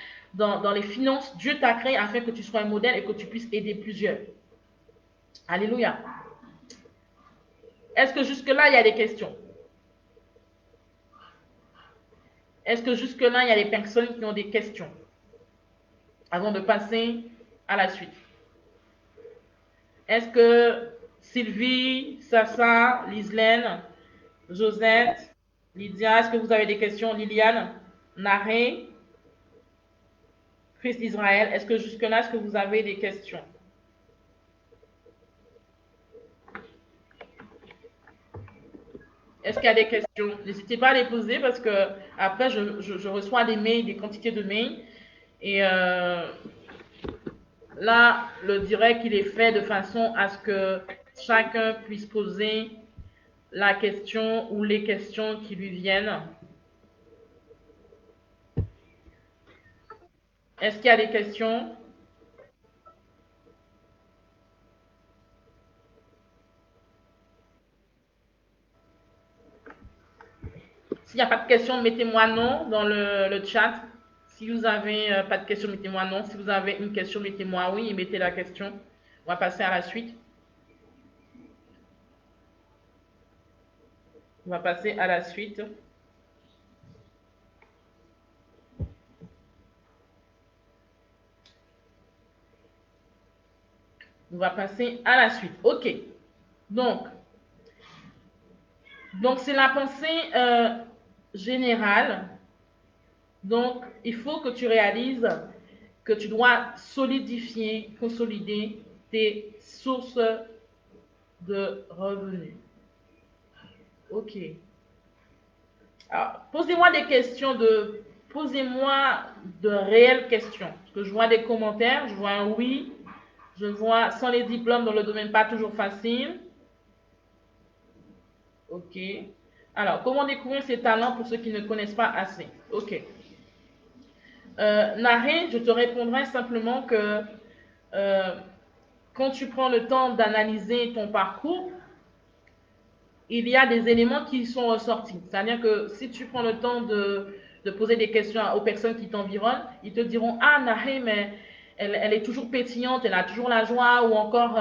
les finances. Dieu t'a créé afin que tu sois un modèle et que tu puisses aider plusieurs. Alléluia. Est-ce que jusque-là, il y a des questions? Est-ce que jusque-là, il y a des personnes qui ont des questions? Avant de passer à la suite. Est-ce que Sylvie, Sassa, Lislaine, Josette, Lydia, est-ce que vous avez des questions? Liliane, Naré, Christ d'Israël, est-ce que jusque-là, est-ce que vous avez des questions? Est-ce qu'il y a des questions? N'hésitez pas à les poser parce que après je reçois des mails, des quantités de mails. Et là, le direct, il est fait de façon à ce que chacun puisse poser la question ou les questions qui lui viennent. Est-ce qu'il y a des questions? S'il n'y a pas de questions, mettez-moi non dans le chat. Si vous n'avez pas de questions, mettez-moi non. Si vous avez une question, mettez-moi oui et mettez la question. On va passer à la suite. On va passer à la suite. On va passer à la suite. OK. Donc c'est la pensée générale. Donc, il faut que tu réalises que tu dois solidifier, consolider tes sources de revenus. OK. Alors, posez-moi de réelles questions. Parce que je vois des commentaires, je vois un oui, je vois sans les diplômes dans le domaine pas toujours facile. OK. Alors, comment découvrir ses talents pour ceux qui ne connaissent pas assez? OK. Naré, je te répondrai simplement que quand tu prends le temps d'analyser ton parcours, il y a des éléments qui sont ressortis. C'est-à-dire que si tu prends le temps de poser des questions aux personnes qui t'environnent, ils te diront « Ah, Naré, mais elle est toujours pétillante, elle a toujours la joie » ou encore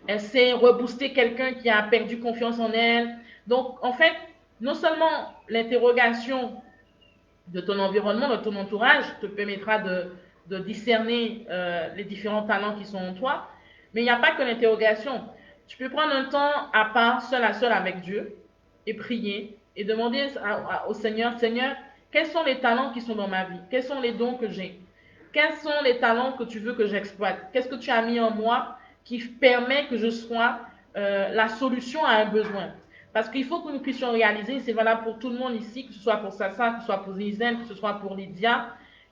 elle sait rebooster quelqu'un qui a perdu confiance en elle. » Donc, en fait, non seulement l'interrogation de ton environnement, de ton entourage, te permettra de discerner les différents talents qui sont en toi. Mais il n'y a pas que l'interrogation. Tu peux prendre un temps à part, seul à seul avec Dieu, et prier, et demander au Seigneur, Seigneur, quels sont les talents qui sont dans ma vie? Quels sont les dons que j'ai? Quels sont les talents que tu veux que j'exploite? Qu'est-ce que tu as mis en moi qui permet que je sois la solution à un besoin? Parce qu'il faut que nous puissions réaliser, c'est valable pour tout le monde ici, que ce soit pour Sassa, que ce soit pour Lizen, que ce soit pour Lydia,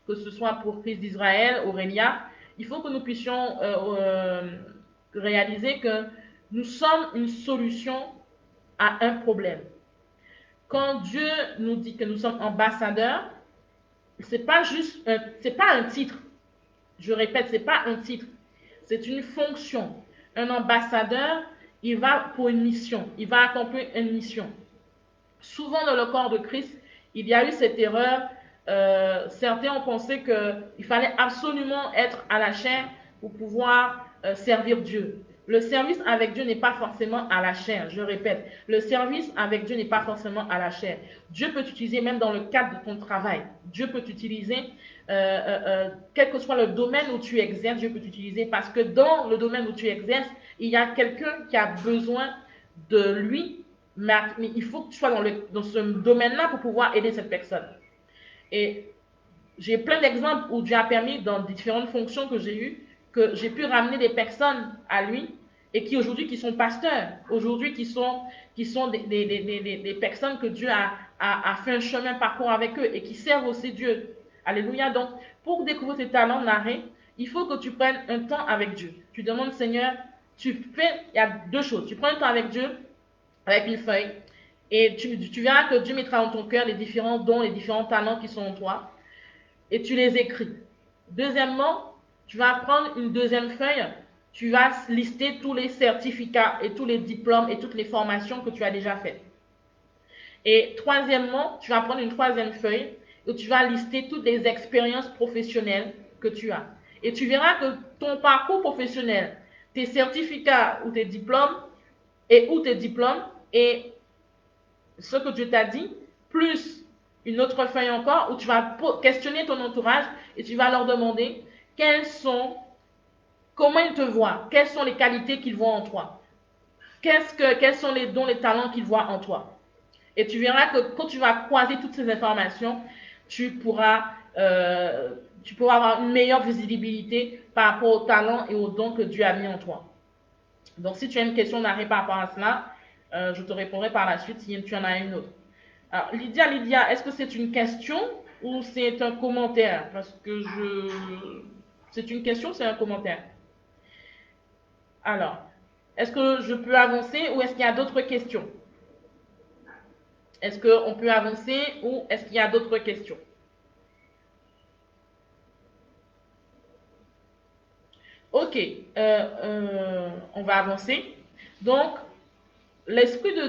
que ce soit pour Christ d'Israël, Aurélia, il faut que nous puissions réaliser que nous sommes une solution à un problème. Quand Dieu nous dit que nous sommes ambassadeurs, c'est pas un titre. Je répète, c'est pas un titre. C'est une fonction. Un ambassadeur, il va pour une mission. Il va accomplir une mission. Souvent dans le corps de Christ, il y a eu cette erreur. Certains ont pensé qu'il fallait absolument être à la chair pour pouvoir servir Dieu. Le service avec Dieu n'est pas forcément à la chair, je répète. Le service avec Dieu n'est pas forcément à la chair. Dieu peut t'utiliser même dans le cadre de ton travail. Dieu peut t'utiliser, quel que soit le domaine où tu exerces, Dieu peut t'utiliser parce que dans le domaine où tu exerces, il y a quelqu'un qui a besoin de lui, mais il faut que tu sois dans ce domaine-là pour pouvoir aider cette personne. Et j'ai plein d'exemples où Dieu a permis, dans différentes fonctions que j'ai eues, que j'ai pu ramener des personnes à lui et qui aujourd'hui qui sont pasteurs, aujourd'hui qui sont des personnes que Dieu a fait un chemin parcours avec eux et qui servent aussi Dieu. Alléluia. Donc, pour découvrir tes talents d'arrêt, il faut que tu prennes un temps avec Dieu. Tu demandes, Seigneur, il y a deux choses. Tu prends un temps avec Dieu, avec une feuille, et tu verras que Dieu mettra dans ton cœur les différents dons, les différents talents qui sont en toi, et tu les écris. Deuxièmement, tu vas prendre une deuxième feuille, tu vas lister tous les certificats et tous les diplômes et toutes les formations que tu as déjà faites. Et troisièmement, tu vas prendre une troisième feuille où tu vas lister toutes les expériences professionnelles que tu as. Et tu verras que ton parcours professionnel, tes certificats ou tes diplômes, et ce que Dieu t'a dit, plus une autre feuille encore où tu vas questionner ton entourage et tu vas leur demander comment ils te voient, quelles sont les qualités qu'ils voient en toi, quels sont les dons, les talents qu'ils voient en toi. Et tu verras que quand tu vas croiser toutes ces informations, tu pourras avoir une meilleure visibilité par rapport aux talents et aux dons que Dieu a mis en toi. Donc, si tu as une question d'arrêt par rapport à cela, je te répondrai par la suite si tu en as une autre. Alors, Lydia, est-ce que c'est une question ou c'est un commentaire? Parce que c'est une question, c'est un commentaire. Alors, est-ce que je peux avancer ou est-ce qu'il y a d'autres questions? Est-ce qu'on peut avancer ou est-ce qu'il y a d'autres questions? Ok, on va avancer. Donc, l'Esprit de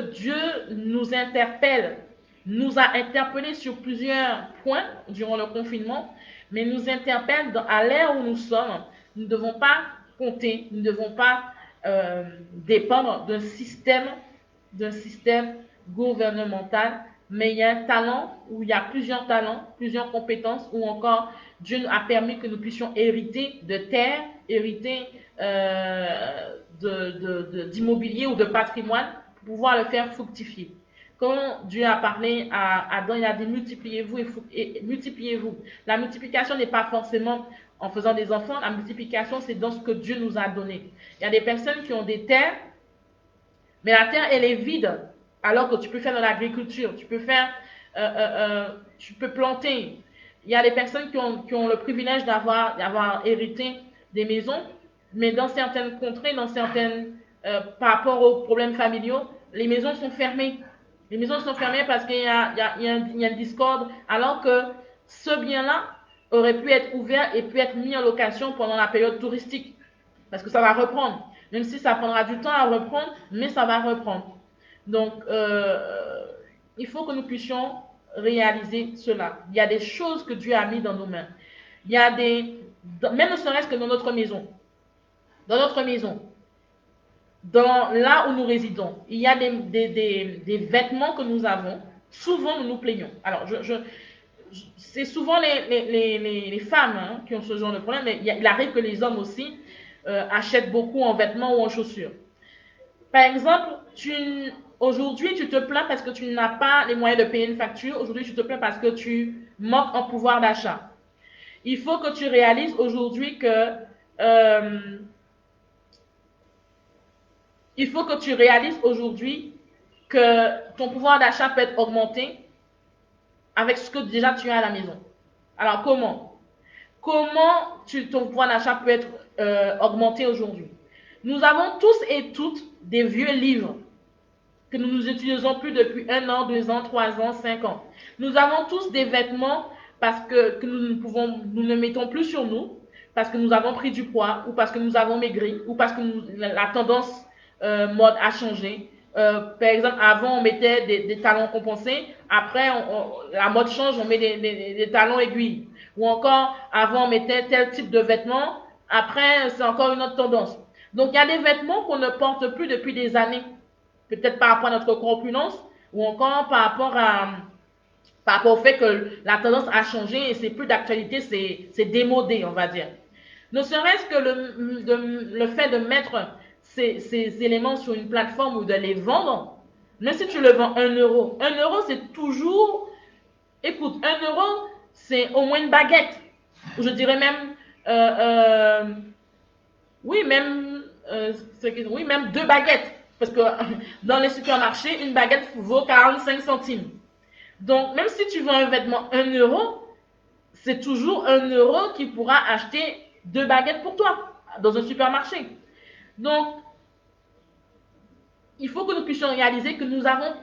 Dieu nous interpelle, nous a interpellés sur plusieurs points durant le confinement, mais nous interpelle à l'ère où nous sommes. Nous ne devons pas compter, nous ne devons pas dépendre d'un système gouvernemental, mais il y a un talent, où il y a plusieurs talents, plusieurs compétences, ou encore Dieu a permis que nous puissions hériter de terre, hériter d'immobilier ou de patrimoine pour pouvoir le faire fructifier. Quand Dieu a parlé à Adam, il a dit multipliez-vous et multipliez-vous. La multiplication n'est pas forcément en faisant des enfants, la multiplication c'est dans ce que Dieu nous a donné. Il y a des personnes qui ont des terres, mais la terre elle est vide, alors que tu peux faire de l'agriculture, tu peux planter. Il y a des personnes qui ont le privilège d'avoir hérité des maisons, mais dans certaines contrées, par rapport aux problèmes familiaux, les maisons sont fermées. Les maisons sont fermées parce qu'il y a une discorde, alors que ce bien-là aurait pu être ouvert et pu être mis en location pendant la période touristique, parce que ça va reprendre. Même si ça prendra du temps à reprendre, mais ça va reprendre. Donc, il faut que nous puissions réaliser cela. Il y a des choses que Dieu a mis dans nos mains. Il y a même ne serait-ce que dans notre maison, là où nous résidons, il y a des vêtements que nous avons. Souvent, nous nous plaignons. Alors, c'est souvent les femmes qui ont ce genre de problème, mais il arrive que les hommes aussi achètent beaucoup en vêtements ou en chaussures. Par exemple, aujourd'hui, tu te plains parce que tu n'as pas les moyens de payer une facture. Aujourd'hui, tu te plains parce que tu manques en pouvoir d'achat. Il faut que tu réalises aujourd'hui que ton pouvoir d'achat peut être augmenté avec ce que déjà tu as à la maison. Alors, comment ton pouvoir d'achat peut être augmenté aujourd'hui? Nous avons tous et toutes des vieux livres que nous n'utilisons plus depuis 1 an, 2 ans, 3 ans, 5 ans. Nous avons tous des vêtements parce que nous ne mettons plus sur nous, parce que nous avons pris du poids, ou parce que nous avons maigri, ou parce que la tendance mode a changé. Par exemple, avant on mettait des talons compensés, après la mode change, on met des talons aiguilles. Ou encore, avant on mettait tel type de vêtements, après c'est encore une autre tendance. Donc, il y a des vêtements qu'on ne porte plus depuis des années. Peut-être par rapport à notre corpulence ou encore par rapport au fait que la tendance a changé et c'est plus d'actualité, c'est démodé, on va dire. Ne serait-ce que le fait de mettre ces éléments sur une plateforme ou de les vendre, même si tu le vends 1 euro, 1 euro c'est toujours, écoute, 1 euro c'est au moins une baguette. Ou je dirais même, euh, euh, oui, même, oui, même 2 baguettes. Parce que dans les supermarchés, une baguette vaut 45 centimes. Donc, même si tu vends un vêtement 1 euro, c'est toujours 1 euro qui pourra acheter 2 baguettes pour toi dans un supermarché. Donc, il faut que nous puissions réaliser que nous avons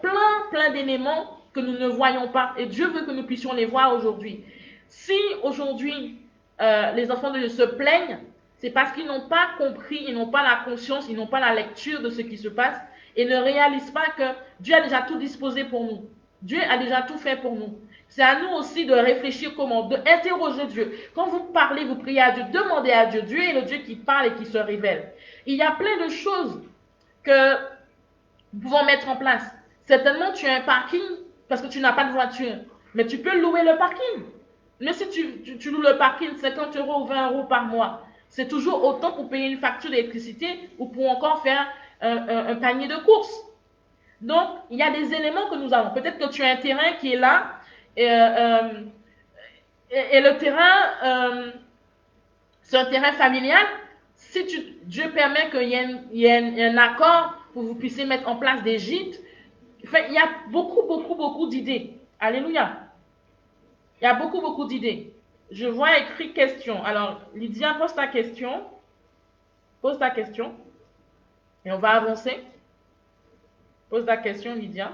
plein d'éléments que nous ne voyons pas. Et Dieu veut que nous puissions les voir aujourd'hui. Si aujourd'hui, les enfants de Dieu se plaignent, c'est parce qu'ils n'ont pas compris, ils n'ont pas la conscience, ils n'ont pas la lecture de ce qui se passe et ne réalisent pas que Dieu a déjà tout disposé pour nous. Dieu a déjà tout fait pour nous. C'est à nous aussi de réfléchir comment, d'interroger Dieu. Quand vous parlez, vous priez à Dieu, demandez à Dieu. Dieu est le Dieu qui parle et qui se révèle. Il y a plein de choses que nous pouvons mettre en place. Certainement, tu as un parking parce que tu n'as pas de voiture, mais tu peux louer le parking. Mais si tu loues le parking 50 euros ou 20 euros par mois, c'est toujours autant pour payer une facture d'électricité ou pour encore faire un panier de courses. Donc, il y a des éléments que nous avons. Peut-être que tu as un terrain qui est là et le terrain, c'est un terrain familial. Si Dieu permet qu'il y ait un accord pour que vous puissiez mettre en place des gîtes, enfin, il y a beaucoup d'idées. Alléluia. Il y a beaucoup d'idées. Je vois écrit question. Alors, Lydia, pose ta question. Pose ta question. Et on va avancer. Pose ta question, Lydia.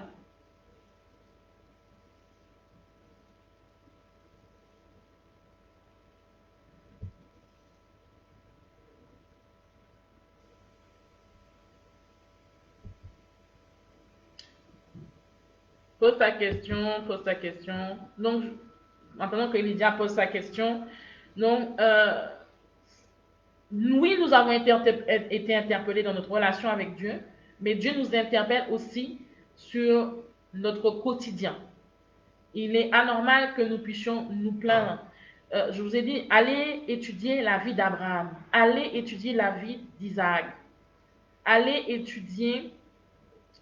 Pose ta question, pose ta question. Donc, maintenant que Lydia pose sa question, donc, oui, nous avons été interpellés dans notre relation avec Dieu, mais Dieu nous interpelle aussi sur notre quotidien. Il est anormal que nous puissions nous plaindre. Je vous ai dit, allez étudier la vie d'Abraham, allez étudier la vie d'Isaac, allez étudier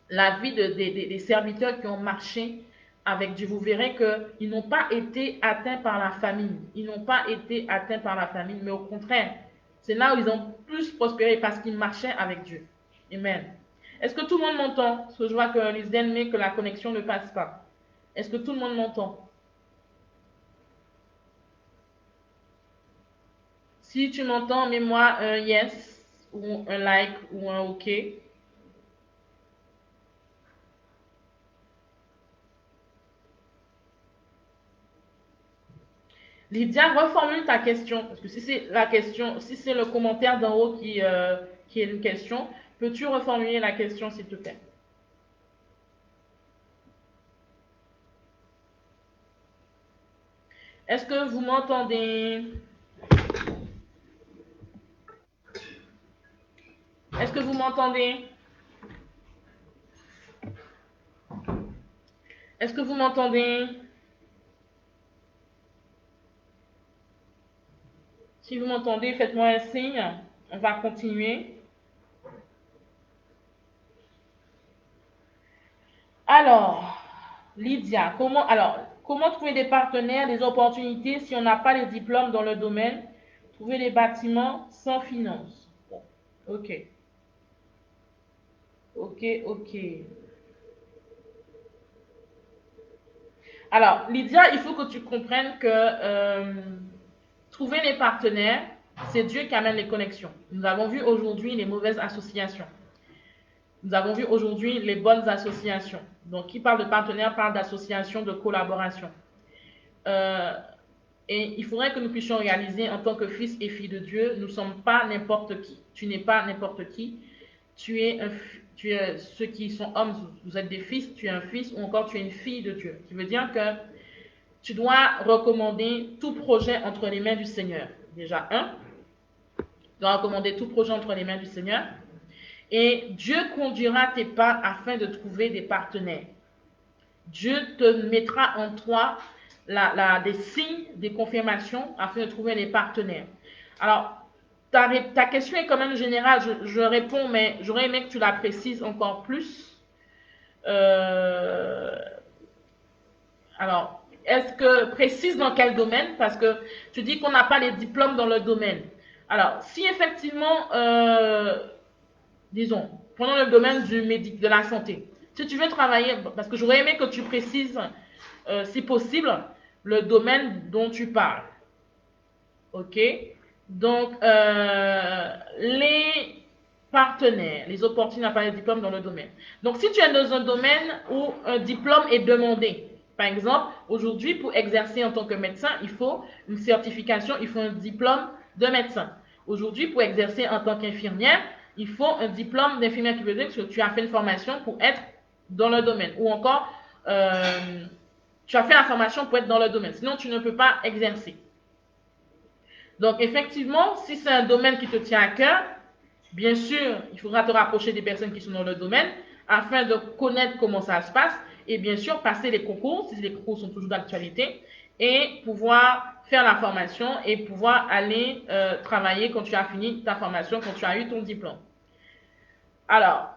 la vie des serviteurs qui ont marché avec Dieu. Vous verrez qu'ils n'ont pas été atteints par la famine. Ils n'ont pas été atteints par la famine, mais au contraire, c'est là où ils ont plus prospéré parce qu'ils marchaient avec Dieu. Amen. Est-ce que tout le monde m'entend? Parce que je vois que les ennemis, que la connexion ne passe pas. Est-ce que tout le monde m'entend? Si tu m'entends, mets-moi un yes ou un like ou un OK. Lydia, reformule ta question. Parce que si c'est la question, si c'est le commentaire d'en haut qui est une question, peux-tu reformuler la question, s'il te plaît? Est-ce que vous m'entendez? Est-ce que vous m'entendez? Est-ce que vous m'entendez? Si vous m'entendez, faites-moi un signe. On va continuer. Alors, Lydia, comment trouver des partenaires, des opportunités si on n'a pas les diplômes dans le domaine? Trouver des bâtiments sans finance. Bon, ok, ok. Alors, Lydia, il faut que tu comprennes que trouver les partenaires, c'est Dieu qui amène les connexions. Nous avons vu aujourd'hui les mauvaises associations. Nous avons vu aujourd'hui les bonnes associations. Donc, qui parle de partenaires parle d'association, de collaboration. Euh, et il faudrait que nous puissions réaliser en tant que fils et filles de Dieu, nous ne sommes pas n'importe qui. Tu n'es pas n'importe qui. Tu es ceux qui sont hommes, vous êtes des fils, tu es un fils ou encore tu es une fille de Dieu. Qui veut dire que tu dois recommander tout projet entre les mains du Seigneur. Déjà, un. dois recommander tout projet entre les mains du Seigneur. Et Dieu conduira tes pas afin de trouver des partenaires. Dieu te mettra en toi des signes, des confirmations afin de trouver des partenaires. Alors, ta question est quand même générale, je réponds, mais j'aurais aimé que tu la précises encore plus. Alors, est-ce que précise dans quel domaine? Parce que tu dis qu'on n'a pas les diplômes dans le domaine. Alors, si effectivement, disons, prenons le domaine de la santé. Si tu veux travailler, parce que j'aurais aimé que tu précises, si possible, le domaine dont tu parles. Ok? Donc, les partenaires, les opportunités n'ont pas les diplômes dans le domaine. Donc, si tu es dans un domaine où un diplôme est demandé, par exemple, aujourd'hui, pour exercer en tant que médecin, il faut une certification, il faut un diplôme de médecin. Aujourd'hui, pour exercer en tant qu'infirmière, il faut un diplôme d'infirmière qui veut dire que tu as fait une formation pour être dans le domaine. Ou encore, tu as fait la formation pour être dans le domaine. Sinon, tu ne peux pas exercer. Donc, effectivement, si c'est un domaine qui te tient à cœur, bien sûr, il faudra te rapprocher des personnes qui sont dans le domaine afin de connaître comment ça se passe et bien sûr passer les concours, si les concours sont toujours d'actualité, et pouvoir faire la formation et pouvoir aller travailler quand tu as fini ta formation, quand tu as eu ton diplôme. Alors,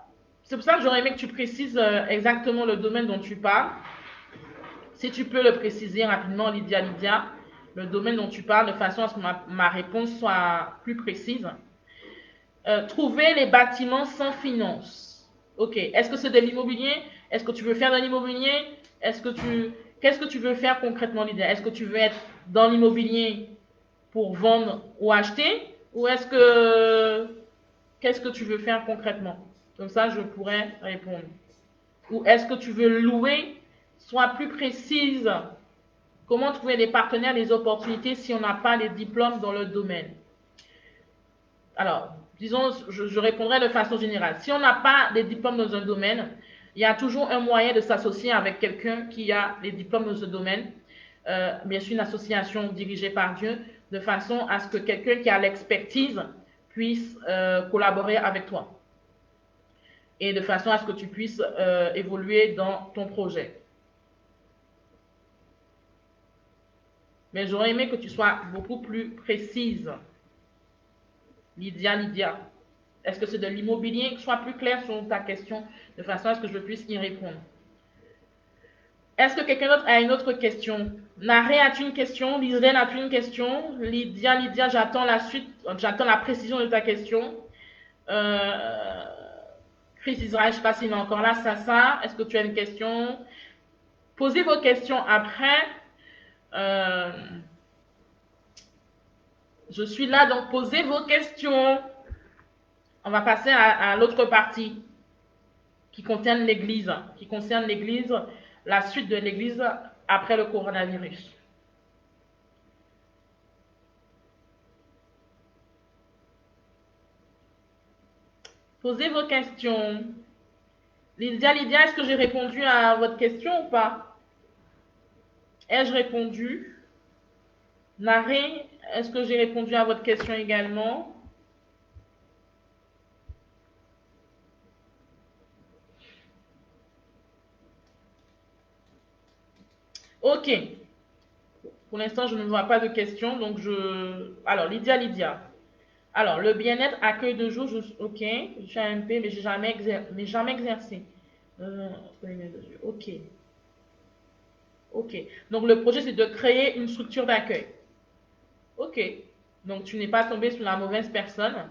c'est pour ça que j'aurais aimé que tu précises exactement le domaine dont tu parles. Si tu peux le préciser rapidement, Lydia, le domaine dont tu parles, de façon à ce que ma réponse soit plus précise. Trouver les bâtiments sans finance. Ok. Est-ce que c'est de l'immobilier? Est-ce que tu veux faire de l'immobilier? Qu'est-ce que tu veux faire concrètement, Lydia? Est-ce que tu veux être dans l'immobilier pour vendre ou acheter? Ou qu'est-ce que tu veux faire concrètement? Comme ça, je pourrais répondre. Ou est-ce que tu veux louer? Sois plus précise. Comment trouver des partenaires, des opportunités si on n'a pas les diplômes dans le domaine? Alors, disons, je répondrai de façon générale. Si on n'a pas les diplômes dans un domaine, il y a toujours un moyen de s'associer avec quelqu'un qui a les diplômes dans ce domaine. Bien sûr, une association dirigée par Dieu, de façon à ce que quelqu'un qui a l'expertise puisse collaborer avec toi. Et de façon à ce que tu puisses évoluer dans ton projet. Mais j'aurais aimé que tu sois beaucoup plus précise. Lydia. Est-ce que c'est de l'immobilier? Sois plus clair sur ta question de façon à ce que je puisse y répondre. Est-ce que quelqu'un d'autre a une autre question? Naré, as-tu une question? Lislaine, as-tu une question? Lydia, j'attends la suite, j'attends la précision de ta question. Chris Israël, je ne sais pas s'il est encore là. Sassa, est-ce que tu as une question? Posez vos questions après. Je suis là, donc posez vos questions. On va passer à l'autre partie qui concerne l'Église, la suite de l'Église après le coronavirus. Posez vos questions. Lydia, est-ce que j'ai répondu à votre question ou pas? Ai-je répondu? Naré, est-ce que j'ai répondu à votre question également? Ok. Pour l'instant, je ne vois pas de questions, donc Alors, Lydia. Alors, le bien-être, accueil de jour, ok. Je suis AMP, mais jamais exercé. Ok. Ok. Donc, le projet, c'est de créer une structure d'accueil. Ok. Donc, tu n'es pas tombé sur la mauvaise personne.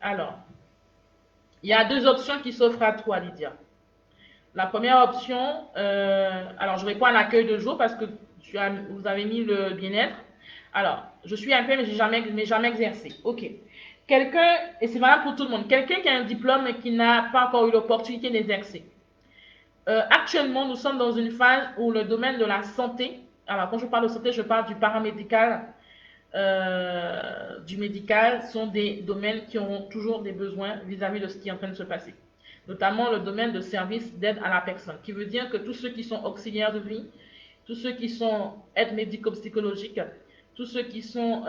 Alors, il y a deux options qui s'offrent à toi, Lydia. La première option, alors je réponds à l'accueil de jour parce que vous avez mis le bien-être. Alors, je suis un peu, mais jamais exercé. Ok. Quelqu'un, et c'est valable pour tout le monde, quelqu'un qui a un diplôme et qui n'a pas encore eu l'opportunité d'exercer. Actuellement, nous sommes dans une phase où le domaine de la santé, alors quand je parle de santé, je parle du paramédical, du médical, sont des domaines qui auront toujours des besoins vis-à-vis de ce qui est en train de se passer. Notamment le domaine de service d'aide à la personne, qui veut dire que tous ceux qui sont auxiliaires de vie, tous ceux qui sont aides médico-psychologiques, tous ceux qui sont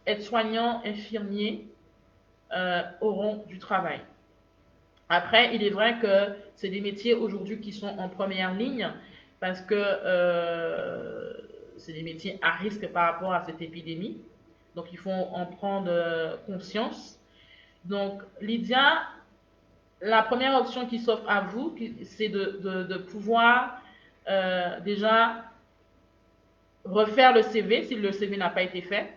aides-soignants, infirmiers auront du travail. Après, il est vrai que c'est des métiers aujourd'hui qui sont en première ligne parce que c'est des métiers à risque par rapport à cette épidémie. Donc, il faut en prendre conscience. Donc, Lydia, la première option qui s'offre à vous, c'est de pouvoir déjà refaire le CV si le CV n'a pas été fait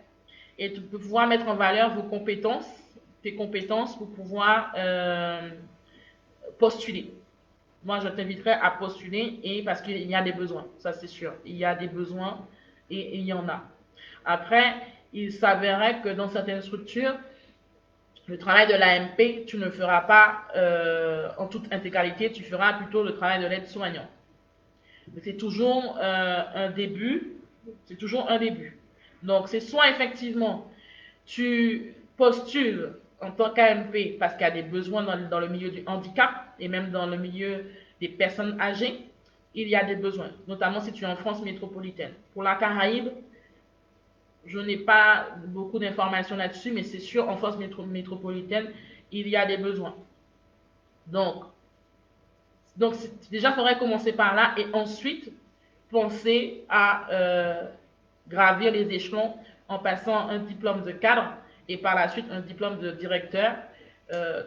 et de pouvoir mettre en valeur vos compétences, tes compétences pour pouvoir postuler. Moi, je t'inviterai à postuler et parce qu'il y a des besoins, ça c'est sûr. Il y a des besoins et il y en a. Après, il s'avérait que dans certaines structures, le travail de l'AMP, tu ne feras pas en toute intégralité, tu feras plutôt le travail de l'aide-soignant. C'est toujours un début, c'est toujours un début. Donc, c'est soit effectivement, tu postules en tant qu'AMP parce qu'il y a des besoins dans le milieu du handicap et même dans le milieu des personnes âgées, il y a des besoins, notamment si tu es en France métropolitaine. Pour la Caraïbe, je n'ai pas beaucoup d'informations là-dessus, mais c'est sûr, en France métropolitaine, il y a des besoins. Donc déjà, il faudrait commencer par là et ensuite penser à gravir les échelons en passant un diplôme de cadre et par la suite un diplôme de directeur,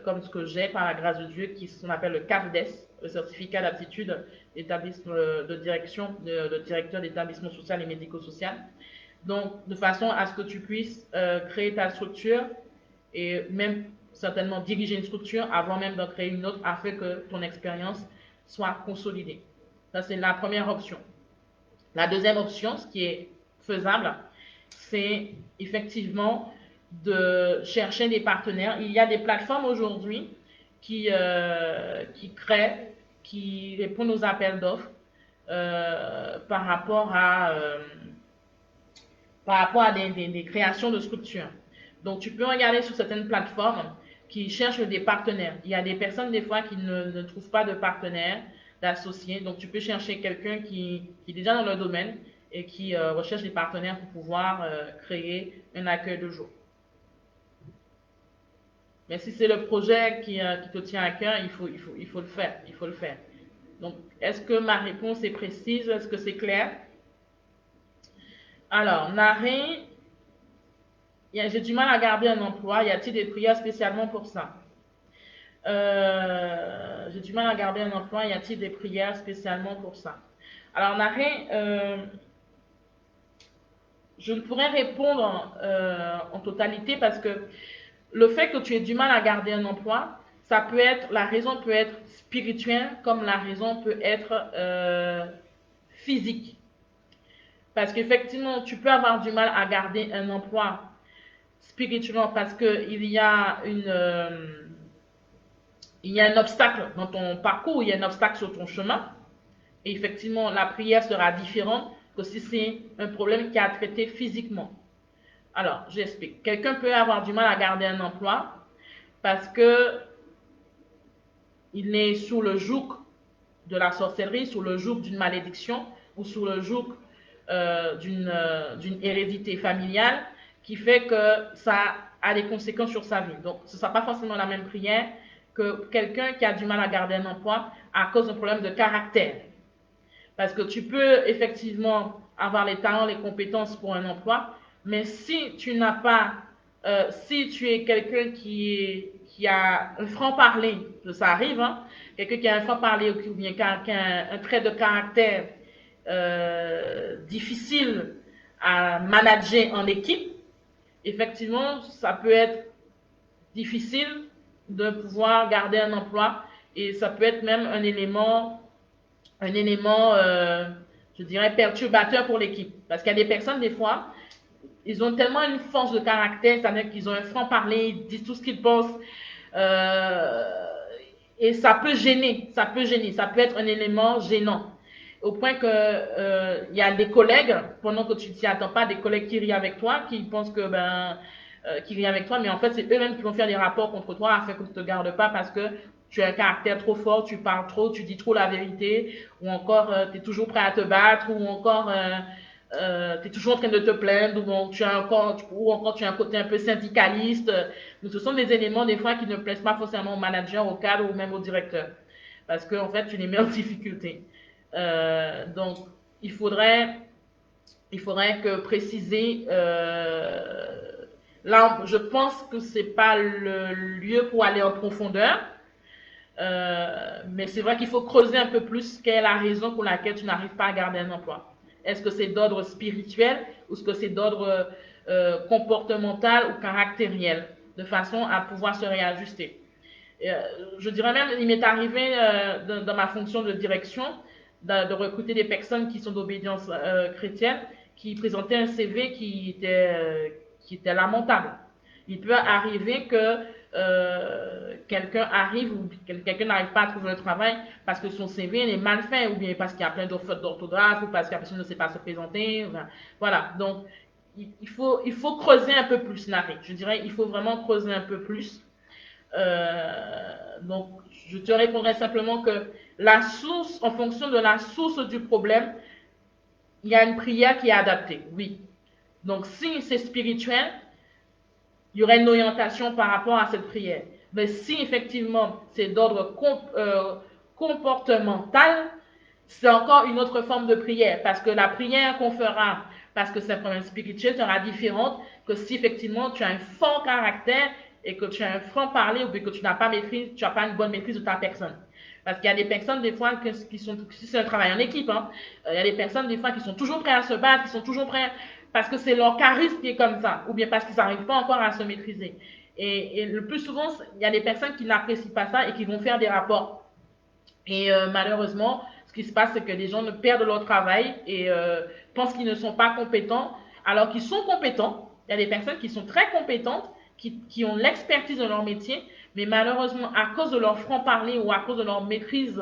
comme ce que j'ai par la grâce de Dieu, qui s'appelle le CAFDES, le certificat d'aptitude de direction de directeur d'établissement social et médico-social. Donc, de façon à ce que tu puisses créer ta structure et même certainement diriger une structure avant même d'en créer une autre afin que ton expérience soit consolidée. Ça, c'est la première option. La deuxième option, ce qui est faisable, c'est effectivement de chercher des partenaires. Il y a des plateformes aujourd'hui qui créent, qui répondent aux appels d'offres par rapport à des créations de structures. Donc, tu peux regarder sur certaines plateformes qui cherchent des partenaires. Il y a des personnes, des fois, qui ne trouvent pas de partenaires, d'associés. Donc, tu peux chercher quelqu'un qui est déjà dans le domaine et qui recherche des partenaires pour pouvoir créer un accueil de jour. Mais si c'est le projet qui te tient à cœur, il faut le faire. Il faut le faire. Donc, est-ce que ma réponse est précise? Est-ce que c'est clair? Alors, Naré, j'ai du mal à garder un emploi. Y a-t-il des prières spécialement pour ça? J'ai du mal à garder un emploi. Y a-t-il des prières spécialement pour ça? Alors, Naré, je ne pourrais répondre en totalité parce que le fait que tu aies du mal à garder un emploi, la raison peut être spirituelle comme la raison peut être physique. Parce qu'effectivement, tu peux avoir du mal à garder un emploi spirituellement parce qu'il y a un obstacle dans ton parcours, il y a un obstacle sur ton chemin. Et effectivement, la prière sera différente que si c'est un problème qui a traité physiquement. Alors, j'explique. Quelqu'un peut avoir du mal à garder un emploi parce que il est sous le joug de la sorcellerie, sous le joug d'une malédiction ou sous le joug d'une hérédité familiale qui fait que ça a des conséquences sur sa vie. Donc, ce ne sera pas forcément la même prière que quelqu'un qui a du mal à garder un emploi à cause d'un problème de caractère. Parce que tu peux effectivement avoir les talents, les compétences pour un emploi, mais si tu n'as pas, si tu es quelqu'un qui a un franc-parler, ça arrive, hein, quelqu'un qui a un franc-parler ou bien qui a un trait de caractère difficile à manager en équipe, effectivement, ça peut être difficile de pouvoir garder un emploi et ça peut être même un élément je dirais, perturbateur pour l'équipe. Parce qu'il y a des personnes, des fois, ils ont tellement une force de caractère, c'est-à-dire qu'ils ont un franc-parler, ils disent tout ce qu'ils pensent, et ça peut gêner, ça peut être un élément gênant. Au point que y a des collègues, pendant que tu ne t'y attends pas, des collègues qui rient avec toi, qui pensent que qui rient avec toi, mais en fait c'est eux-mêmes qui vont faire des rapports contre toi afin qu'on ne te garde pas parce que tu as un caractère trop fort, tu parles trop, tu dis trop la vérité, ou encore tu es toujours prêt à te battre, ou encore tu es toujours en train de te plaindre, ou encore tu as un côté un peu syndicaliste. Donc, ce sont des éléments, des fois, qui ne plaisent pas forcément au manager, au cadre ou même au directeur. Parce que, en fait, tu les mets en difficulté. Donc, il faudrait que préciser. Là, je pense que c'est pas le lieu pour aller en profondeur. Mais c'est vrai qu'il faut creuser un peu plus quelle est la raison pour laquelle tu n'arrives pas à garder un emploi. Est-ce que c'est d'ordre spirituel ou est-ce que c'est d'ordre comportemental ou caractériel, de façon à pouvoir se réajuster. Je dirais même, il m'est arrivé dans ma fonction de direction de recruter des personnes qui sont d'obédience chrétienne, qui présentaient un CV qui était lamentable. Il peut arriver que quelqu'un arrive ou quelqu'un n'arrive pas à trouver le travail parce que son CV est mal fait ou bien parce qu'il y a plein de fautes d'orthographe ou parce que la personne ne sait pas se présenter. Voilà, donc il faut creuser un peu plus, Nari. Je dirais il faut vraiment creuser un peu plus. Donc, je te répondrai simplement que la source, en fonction de la source du problème, il y a une prière qui est adaptée, oui. Donc, si c'est spirituel, il y aurait une orientation par rapport à cette prière. Mais si effectivement c'est d'ordre comportemental, c'est encore une autre forme de prière. Parce que la prière qu'on fera, parce que c'est un problème spirituel, sera différente que si effectivement tu as un fort caractère et que tu as un franc-parler ou que tu n'as pas une bonne maîtrise de ta personne. Parce qu'il y a des personnes, des fois, si c'est un travail en équipe, il y a des personnes, des fois, qui sont toujours prêts à se battre, qui sont toujours prêts parce que c'est leur charisme qui est comme ça, ou bien parce qu'ils n'arrivent pas encore à se maîtriser. Et le plus souvent, il y a des personnes qui n'apprécient pas ça et qui vont faire des rapports. Et malheureusement, ce qui se passe, c'est que les gens perdent leur travail et pensent qu'ils ne sont pas compétents, alors qu'ils sont compétents. Il y a des personnes qui sont très compétentes, qui ont l'expertise de leur métier, mais malheureusement, à cause de leur franc-parler ou à cause de leur maîtrise,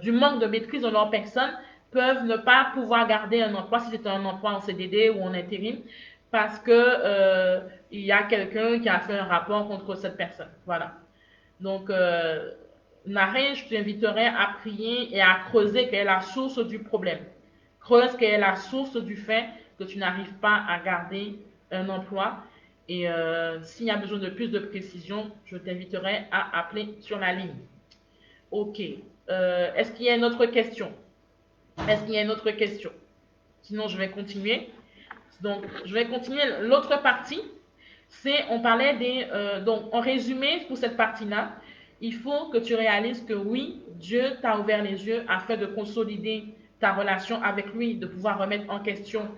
du manque de maîtrise de leur personne, peuvent ne pas pouvoir garder un emploi si c'est un emploi en CDD ou en intérim parce que il y a quelqu'un qui a fait un rapport contre cette personne. Voilà. Donc, Naré, je t'inviterai à prier et à creuser quelle est la source du problème. Creuse quelle est la source du fait que tu n'arrives pas à garder un emploi. Et s'il y a besoin de plus de précision, je t'inviterai à appeler sur la ligne. Ok. Est-ce qu'il y a une autre question? Est-ce qu'il y a une autre question? Sinon, je vais continuer. Donc, je vais continuer. L'autre partie, on parlait donc, en résumé, pour cette partie-là, il faut que tu réalises que oui, Dieu t'a ouvert les yeux afin de consolider ta relation avec lui, de pouvoir remettre en question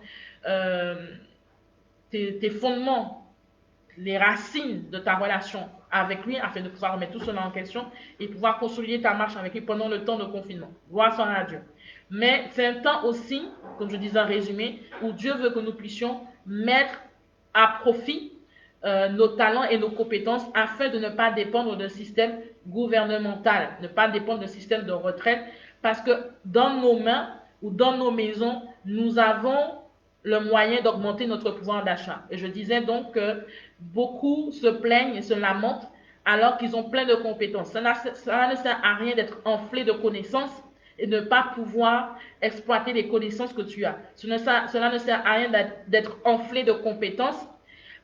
tes fondements, les racines de ta relation avec lui, afin de pouvoir remettre tout cela en question et pouvoir consolider ta marche avec lui pendant le temps de confinement. Gloire soit à Dieu. Mais c'est un temps aussi, comme je disais en résumé, où Dieu veut que nous puissions mettre à profit nos talents et nos compétences afin de ne pas dépendre d'un système gouvernemental, ne pas dépendre d'un système de retraite, parce que dans nos mains ou dans nos maisons, nous avons le moyen d'augmenter notre pouvoir d'achat. Et je disais donc que beaucoup se plaignent et se lamentent alors qu'ils ont plein de compétences. Cela ne sert à rien d'être enflé de connaissances et ne pas pouvoir exploiter les connaissances que tu as. Cela ne sert à rien d'être enflé de compétences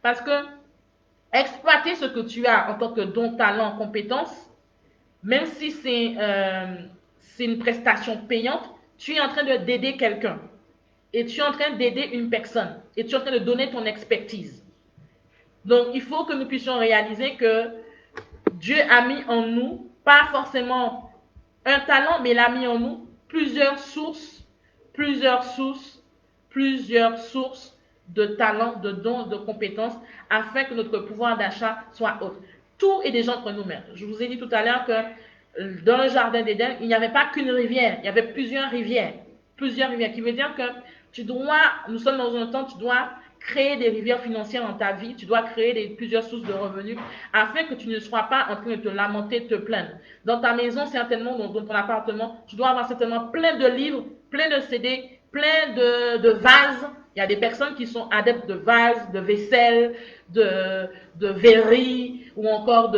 parce que exploiter ce que tu as en tant que don, talent, compétence, même si c'est une prestation payante, tu es en train d'aider quelqu'un. Et tu es en train d'aider une personne. Et tu es en train de donner ton expertise. Donc, il faut que nous puissions réaliser que Dieu a mis en nous, pas forcément un talent, mais il a mis en nous plusieurs sources de talents, de dons, de compétences, afin que notre pouvoir d'achat soit haut. Tout est déjà entre nous-mêmes. Je vous ai dit tout à l'heure que dans le jardin d'Éden, il n'y avait pas qu'une rivière, il y avait plusieurs rivières. Plusieurs rivières, qui veut dire que nous sommes dans un temps, tu dois créer des rivières financières dans ta vie, tu dois créer plusieurs sources de revenus afin que tu ne sois pas en train de te lamenter, de te plaindre. Dans ta maison, certainement, dans ton appartement, tu dois avoir certainement plein de livres, plein de CD, plein de vases. Il y a des personnes qui sont adeptes de vases, de vaisselle, de verreries ou encore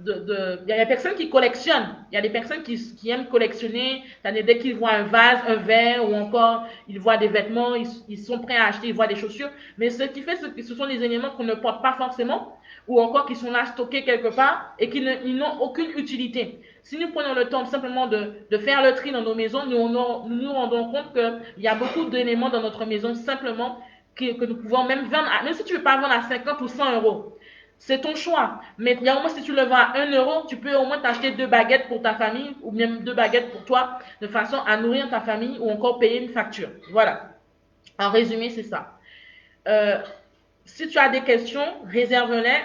il y a des personnes qui collectionnent. Il y a des personnes qui aiment collectionner. C'est-à-dire, dès qu'ils voient un vase, un verre ou encore ils voient des vêtements, ils sont prêts à acheter, ils voient des chaussures. Mais ce qui fait, ce sont des éléments qu'on ne porte pas forcément ou encore qui sont là stockés quelque part et qui n'ont aucune utilité. Si nous prenons le temps simplement de faire le tri dans nos maisons, nous nous rendons compte qu'il y a beaucoup d'éléments dans notre maison simplement que nous pouvons même vendre, même si tu ne veux pas vendre à 50 ou 100 euros. C'est ton choix. Mais il y a au moins, si tu le vends à 1 euro, tu peux au moins t'acheter 2 baguettes pour ta famille ou même 2 baguettes pour toi, de façon à nourrir ta famille ou encore payer une facture. Voilà. En résumé, c'est ça. Si tu as des questions, réserve-les.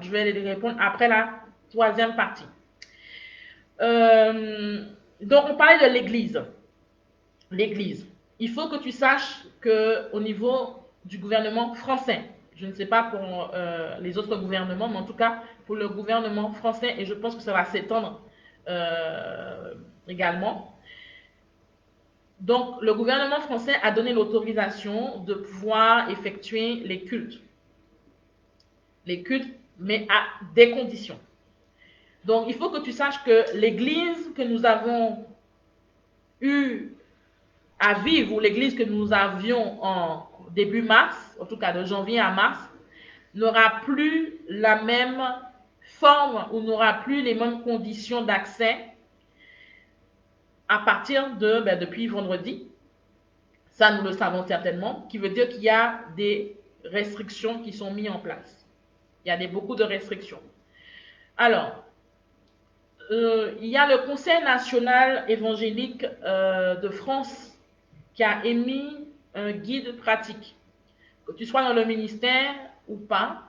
Je vais les répondre après la troisième partie. Donc, on parlait de l'Église. L'Église. Il faut que tu saches qu'au niveau du gouvernement français, je ne sais pas pour les autres gouvernements, mais en tout cas pour le gouvernement français, et je pense que ça va s'étendre également. Donc, le gouvernement français a donné l'autorisation de pouvoir effectuer les cultes. Les cultes, mais à des conditions. Donc, il faut que tu saches que l'église que nous avons eu à vivre, ou l'église que nous avions en début mars, en tout cas de janvier à mars, n'aura plus la même forme ou n'aura plus les mêmes conditions d'accès à partir depuis vendredi. Ça, nous le savons certainement, qui veut dire qu'il y a des restrictions qui sont mises en place. Il y a beaucoup de restrictions. Alors, il y a le Conseil national évangélique de France qui a émis un guide pratique. Que tu sois dans le ministère ou pas,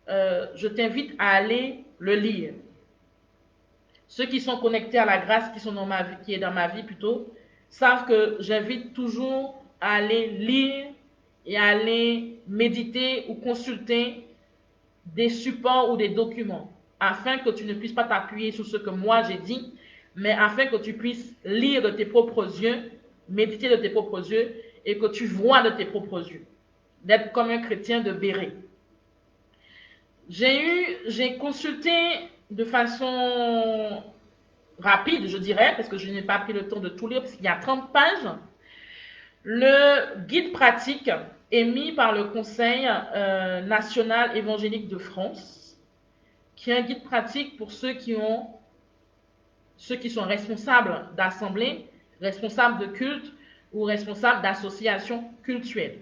je t'invite à aller le lire. Ceux qui sont connectés à la grâce qui est dans ma vie plutôt, savent que j'invite toujours à aller lire et à aller méditer ou consulter des supports ou des documents, afin que tu ne puisses pas t'appuyer sur ce que moi j'ai dit, mais afin que tu puisses lire de tes propres yeux, méditer de tes propres yeux, et que tu vois de tes propres yeux, d'être comme un chrétien de Béret. J'ai consulté de façon rapide, je dirais, parce que je n'ai pas pris le temps de tout lire, parce qu'il y a 30 pages, le guide pratique émis par le Conseil national évangélique de France, qui est un guide pratique pour ceux qui sont responsables d'assemblées, responsables de culte ou responsables d'associations cultuelles.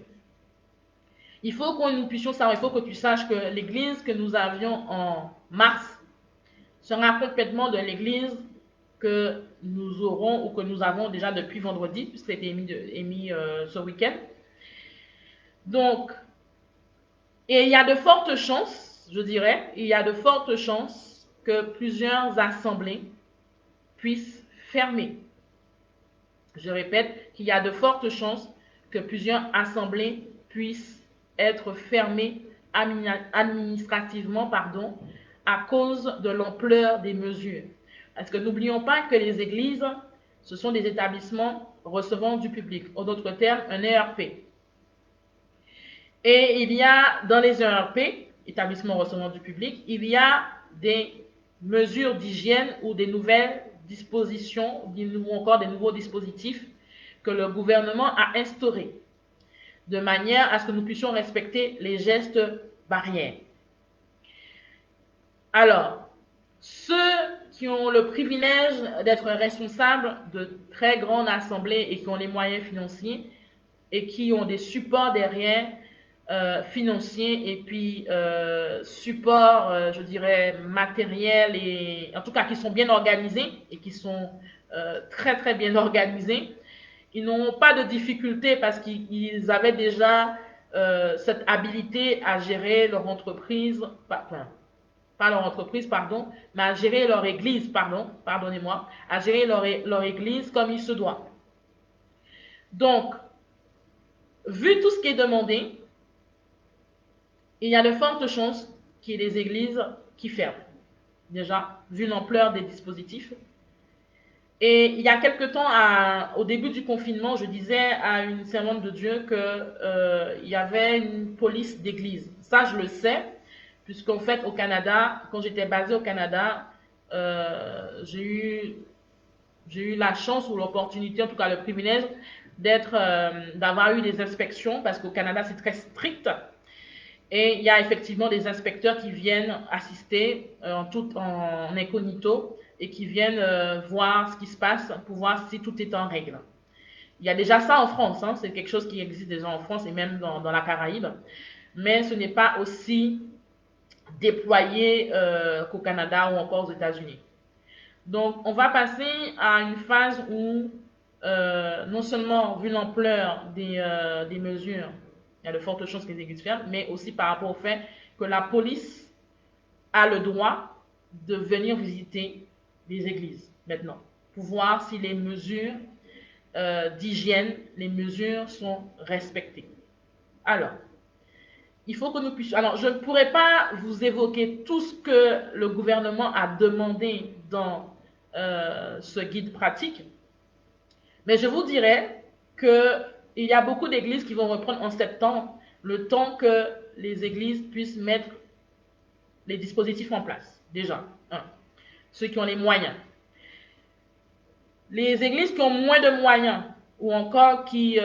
Il faut que nous puissions savoir, il faut que tu saches que l'église que nous avions en mars sera complètement de l'église que nous aurons ou que nous avons déjà depuis vendredi, puisque c'était émis ce week-end. Donc, et il y a de fortes chances, je dirais, il y a de fortes chances que plusieurs assemblées puissent fermer. Je répète qu'il y a de fortes chances que plusieurs assemblées puissent être fermées administrativement, à cause de l'ampleur des mesures. Parce que n'oublions pas que les églises, ce sont des établissements recevant du public. En d'autres termes, un ERP. Et il y a dans les ERP, établissements recevant du public, il y a des mesures d'hygiène ou des nouvelles dispositions ou encore des nouveaux dispositifs que le gouvernement a instaurés de manière à ce que nous puissions respecter les gestes barrières. Alors, ceux qui ont le privilège d'être responsables de très grandes assemblées et qui ont les moyens financiers et qui ont des supports derrière financiers et puis supports, je dirais, matériels et en tout cas qui sont bien organisés et qui sont très très bien organisés, ils n'ont pas de difficulté parce qu'ils avaient déjà cette habilité à gérer leur entreprise, pas leur entreprise, mais à gérer leur église, pardonnez-moi, à gérer leur église comme il se doit. Donc, vu tout ce qui est demandé, il y a de fortes chances qu'il y ait des églises qui ferment. Déjà, vu l'ampleur des dispositifs. Et il y a quelque temps, au début du confinement, je disais à une servante de Dieu qu'il y avait une police d'église. Ça, je le sais, puisqu'en fait, au Canada, quand j'étais basée au Canada, j'ai eu la chance ou l'opportunité, en tout cas le privilège, d'avoir eu des inspections, parce qu'au Canada, c'est très strict. Et il y a effectivement des inspecteurs qui viennent assister en incognito et qui viennent voir ce qui se passe pour voir si tout est en règle. Il y a déjà ça en France, hein, c'est quelque chose qui existe déjà en France et même dans la Caraïbe, mais ce n'est pas aussi déployé qu'au Canada ou encore aux États-Unis. Donc, on va passer à une phase où, non seulement vu l'ampleur des mesures, il y a de fortes chances que les églises ferment, mais aussi par rapport au fait que la police a le droit de venir visiter les églises maintenant, pour voir si les mesures d'hygiène, les mesures sont respectées. Alors, il faut que nous puissions... Alors, je ne pourrais pas vous évoquer tout ce que le gouvernement a demandé dans ce guide pratique, mais je vous dirais qu'il y a beaucoup d'églises qui vont reprendre en septembre le temps que les églises puissent mettre les dispositifs en place, déjà. Ceux qui ont les moyens. Les églises qui ont moins de moyens, ou encore qui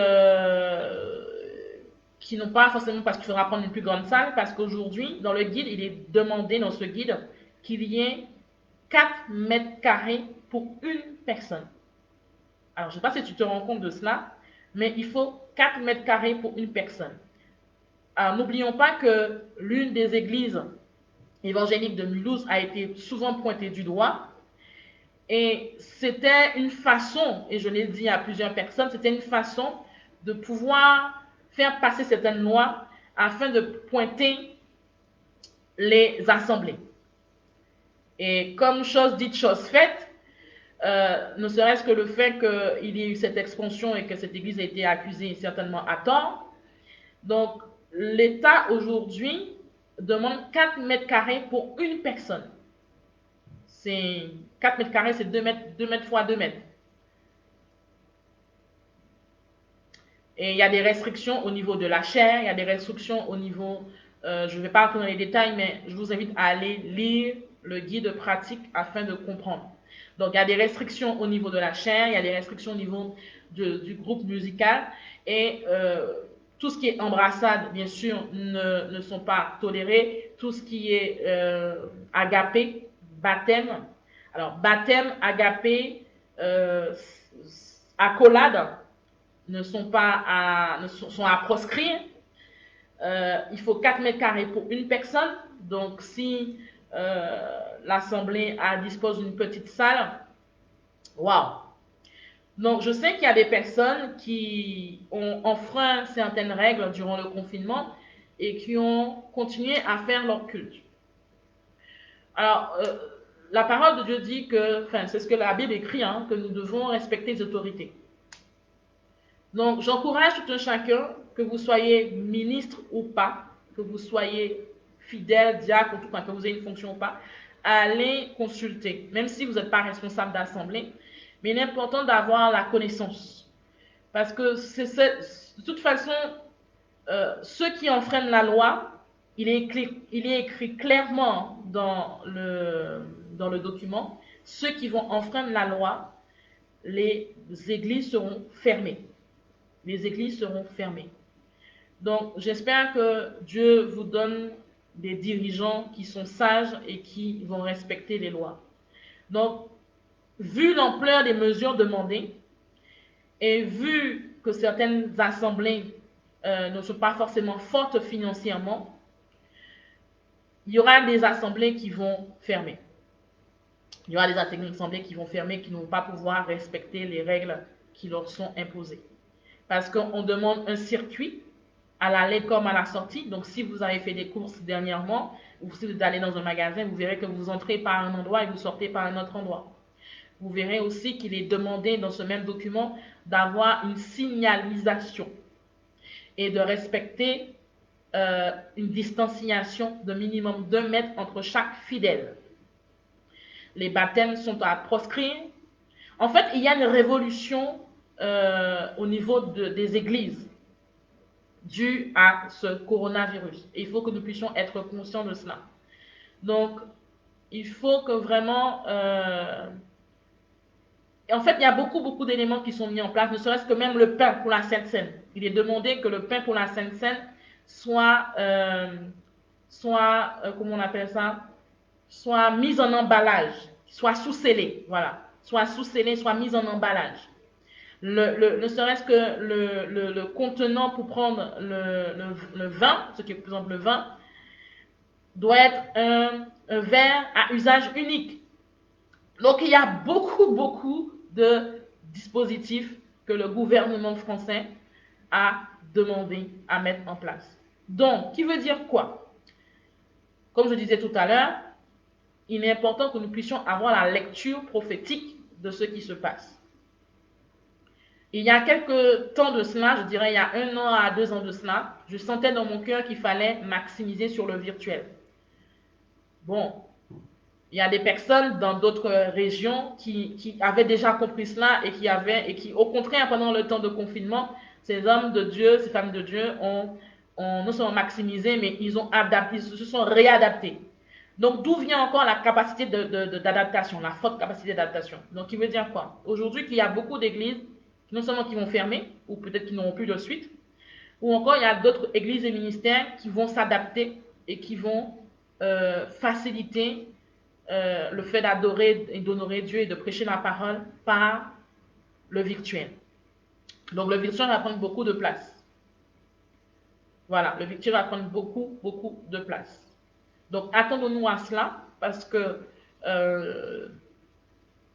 n'ont pas forcément, parce qu'il faudra prendre une plus grande salle, parce qu'aujourd'hui, dans le guide, il est demandé dans ce guide qu'il y ait 4 mètres carrés pour une personne. Alors, je ne sais pas si tu te rends compte de cela, mais il faut 4 mètres carrés pour une personne. Alors, n'oublions pas que l'une des églises évangéliques de Mulhouse a été souvent pointée du doigt. Et c'était une façon, et je l'ai dit à plusieurs personnes, c'était une façon de pouvoir faire passer certaines lois afin de pointer les assemblées. Et comme chose dite, chose faite, ne serait-ce que le fait qu'il y ait eu cette expansion et que cette église a été accusée certainement à tort. Donc, l'État aujourd'hui demande 4 mètres carrés pour une personne. C'est 4 mètres carrés, c'est 2 mètres fois 2 mètres. Et il y a des restrictions au niveau de la chaire, il y a des restrictions au niveau, je ne vais pas rentrer dans les détails, mais je vous invite à aller lire le guide pratique afin de comprendre. Donc, il y a des restrictions au niveau de la chaire, il y a des restrictions au niveau du groupe musical, et tout ce qui est embrassade, bien sûr, ne sont pas tolérés. Tout ce qui est agapé, baptême, alors baptême, agapé, accolade, sont à proscrire. Il faut 4 mètres carrés pour une personne. Donc, si l'Assemblée dispose d'une petite salle, waouh! Donc, je sais qu'il y a des personnes qui ont enfreint certaines règles durant le confinement et qui ont continué à faire leur culte. Alors, la parole de Dieu dit que, enfin, c'est ce que la Bible écrit, hein, que nous devons respecter les autorités. Donc, j'encourage tout un chacun, que vous soyez ministre ou pas, que vous soyez fidèle, diacre, ou tout cas, que vous ayez une fonction ou pas, à aller consulter, même si vous n'êtes pas responsable d'assemblée, mais il est important d'avoir la connaissance. Parce que de toute façon, ceux qui enfreignent la loi, il est écrit clairement dans le document, ceux qui vont enfreindre la loi, les églises seront fermées. Les églises seront fermées. Donc, j'espère que Dieu vous donne des dirigeants qui sont sages et qui vont respecter les lois. Donc, vu l'ampleur des mesures demandées et vu que certaines assemblées ne sont pas forcément fortes financièrement, il y aura des assemblées qui vont fermer. Il y aura des assemblées qui vont fermer, qui ne vont pas pouvoir respecter les règles qui leur sont imposées. Parce qu'on demande un circuit à l'aller comme à la sortie. Donc, si vous avez fait des courses dernièrement, ou si vous allez dans un magasin, vous verrez que vous entrez par un endroit et vous sortez par un autre endroit. Vous verrez aussi qu'il est demandé dans ce même document d'avoir une signalisation et de respecter une distanciation de minimum 2 mètres entre chaque fidèle. Les baptêmes sont à proscrire. En fait, il y a une révolution au niveau des églises due à ce coronavirus. Et il faut que nous puissions être conscients de cela. Donc, il faut que vraiment... en fait, il y a beaucoup d'éléments qui sont mis en place, ne serait-ce que même le pain pour la Sainte Seine. Il est demandé que le pain pour la Sainte Seine soit, comment on appelle ça, soit mis en emballage, soit sous-scellé, voilà, soit sous-scellé, soit mis en emballage. Ne serait-ce que le contenant pour prendre le vin, ce qui est par exemple le vin, doit être un verre à usage unique. Donc il y a beaucoup de dispositifs que le gouvernement français a demandé à mettre en place. Donc, qui veut dire quoi? Comme je disais tout à l'heure, il est important que nous puissions avoir la lecture prophétique de ce qui se passe. Il y a quelques temps de cela, je dirais il y a 1 an à 2 ans de cela, je sentais dans mon cœur qu'il fallait maximiser sur le virtuel. Bon, il y a des personnes dans d'autres régions qui avaient déjà compris cela et qui, au contraire, pendant le temps de confinement, ces hommes de Dieu, ces femmes de Dieu ont non seulement maximisé, mais ils se sont réadaptés. Donc, d'où vient encore la capacité d'adaptation, la forte capacité d'adaptation? Donc, il veut dire quoi? Aujourd'hui, qu'il y a beaucoup d'églises, non seulement qui vont fermer, ou peut-être qui n'auront plus de suite, ou encore il y a d'autres églises et ministères qui vont s'adapter et qui vont faciliter le fait d'adorer et d'honorer Dieu et de prêcher la parole par le virtuel. Donc, le virtuel va prendre beaucoup de place. Voilà, le virtuel va prendre beaucoup de place. Donc, attendons-nous à cela parce que,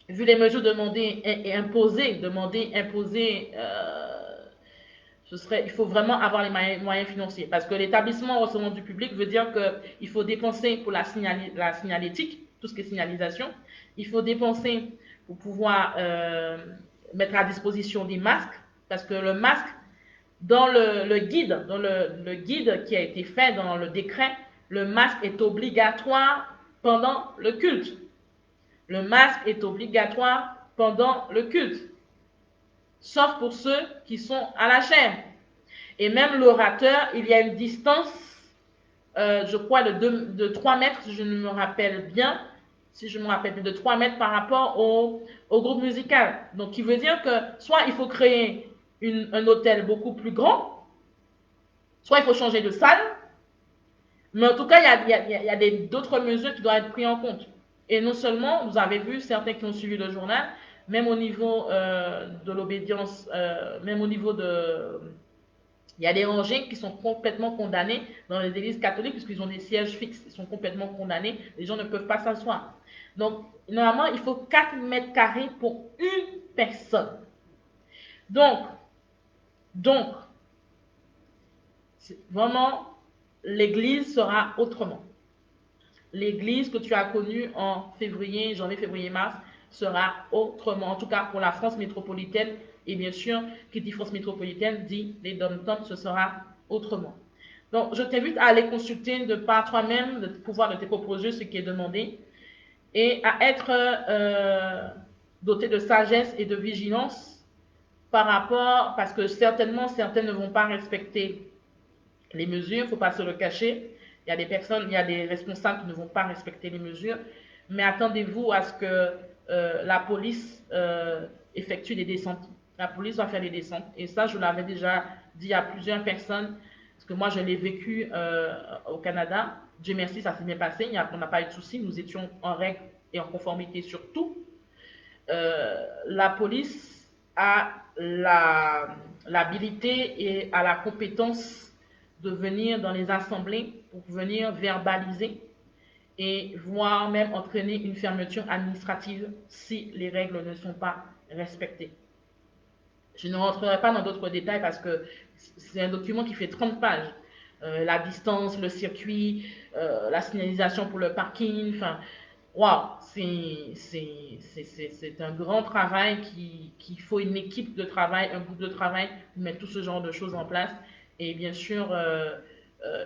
vu les mesures demandées et imposées, il faut vraiment avoir les moyens financiers. Parce que l'établissement recevant du public veut dire qu'il faut dépenser pour la signalétique, tout ce qui est signalisation. Il faut dépenser pour pouvoir mettre à disposition des masques. Parce que le masque, dans le guide qui a été fait dans le décret, le masque est obligatoire pendant le culte. Le masque est obligatoire pendant le culte. Sauf pour ceux qui sont à la chaîne. Et même l'orateur, il y a une distance, je crois, de 3 mètres, si je me rappelle bien, de 3 mètres par rapport au groupe musical. Donc, qui veut dire que soit il faut créer un hôtel beaucoup plus grand, soit il faut changer de salle, mais en tout cas, il y a d'autres mesures qui doivent être prises en compte. Et non seulement, vous avez vu, certains qui ont suivi le journal, même au niveau de l'obédience, même au niveau de... Il y a des rangées qui sont complètement condamnées dans les églises catholiques puisqu'ils ont des sièges fixes, ils sont complètement condamnés, les gens ne peuvent pas s'asseoir. Donc, normalement, il faut 4 mètres carrés pour une personne. Donc vraiment, l'église sera autrement. L'église que tu as connue en février, janvier, février, mars, sera autrement. En tout cas, pour la France métropolitaine, et bien sûr, qui dit France métropolitaine, dit les dom-toms, ce sera autrement. Donc, je t'invite à aller consulter de par toi-même, de pouvoir de tes propres yeux ce qui est demandé, et à être doté de sagesse et de vigilance par rapport, parce que certainement, certains ne vont pas respecter les mesures, il ne faut pas se le cacher. Il y a des personnes, il y a des responsables qui ne vont pas respecter les mesures, mais attendez-vous à ce que la police effectue des descentes. La police va faire des descentes. Et ça, je l'avais déjà dit à plusieurs personnes, parce que moi, je l'ai vécu au Canada. Dieu merci, ça s'est bien passé. On n'a pas eu de soucis. Nous étions en règle et en conformité sur tout. La police a l'habilité et a la compétence de venir dans les assemblées pour venir verbaliser et voire même entraîner une fermeture administrative si les règles ne sont pas respectées. Je ne rentrerai pas dans d'autres détails parce que c'est un document qui fait 30 pages. La distance, le circuit, la signalisation pour le parking, enfin, waouh, c'est un grand travail qu'il faut une équipe de travail, un groupe de travail pour mettre tout ce genre de choses en place. Et bien sûr,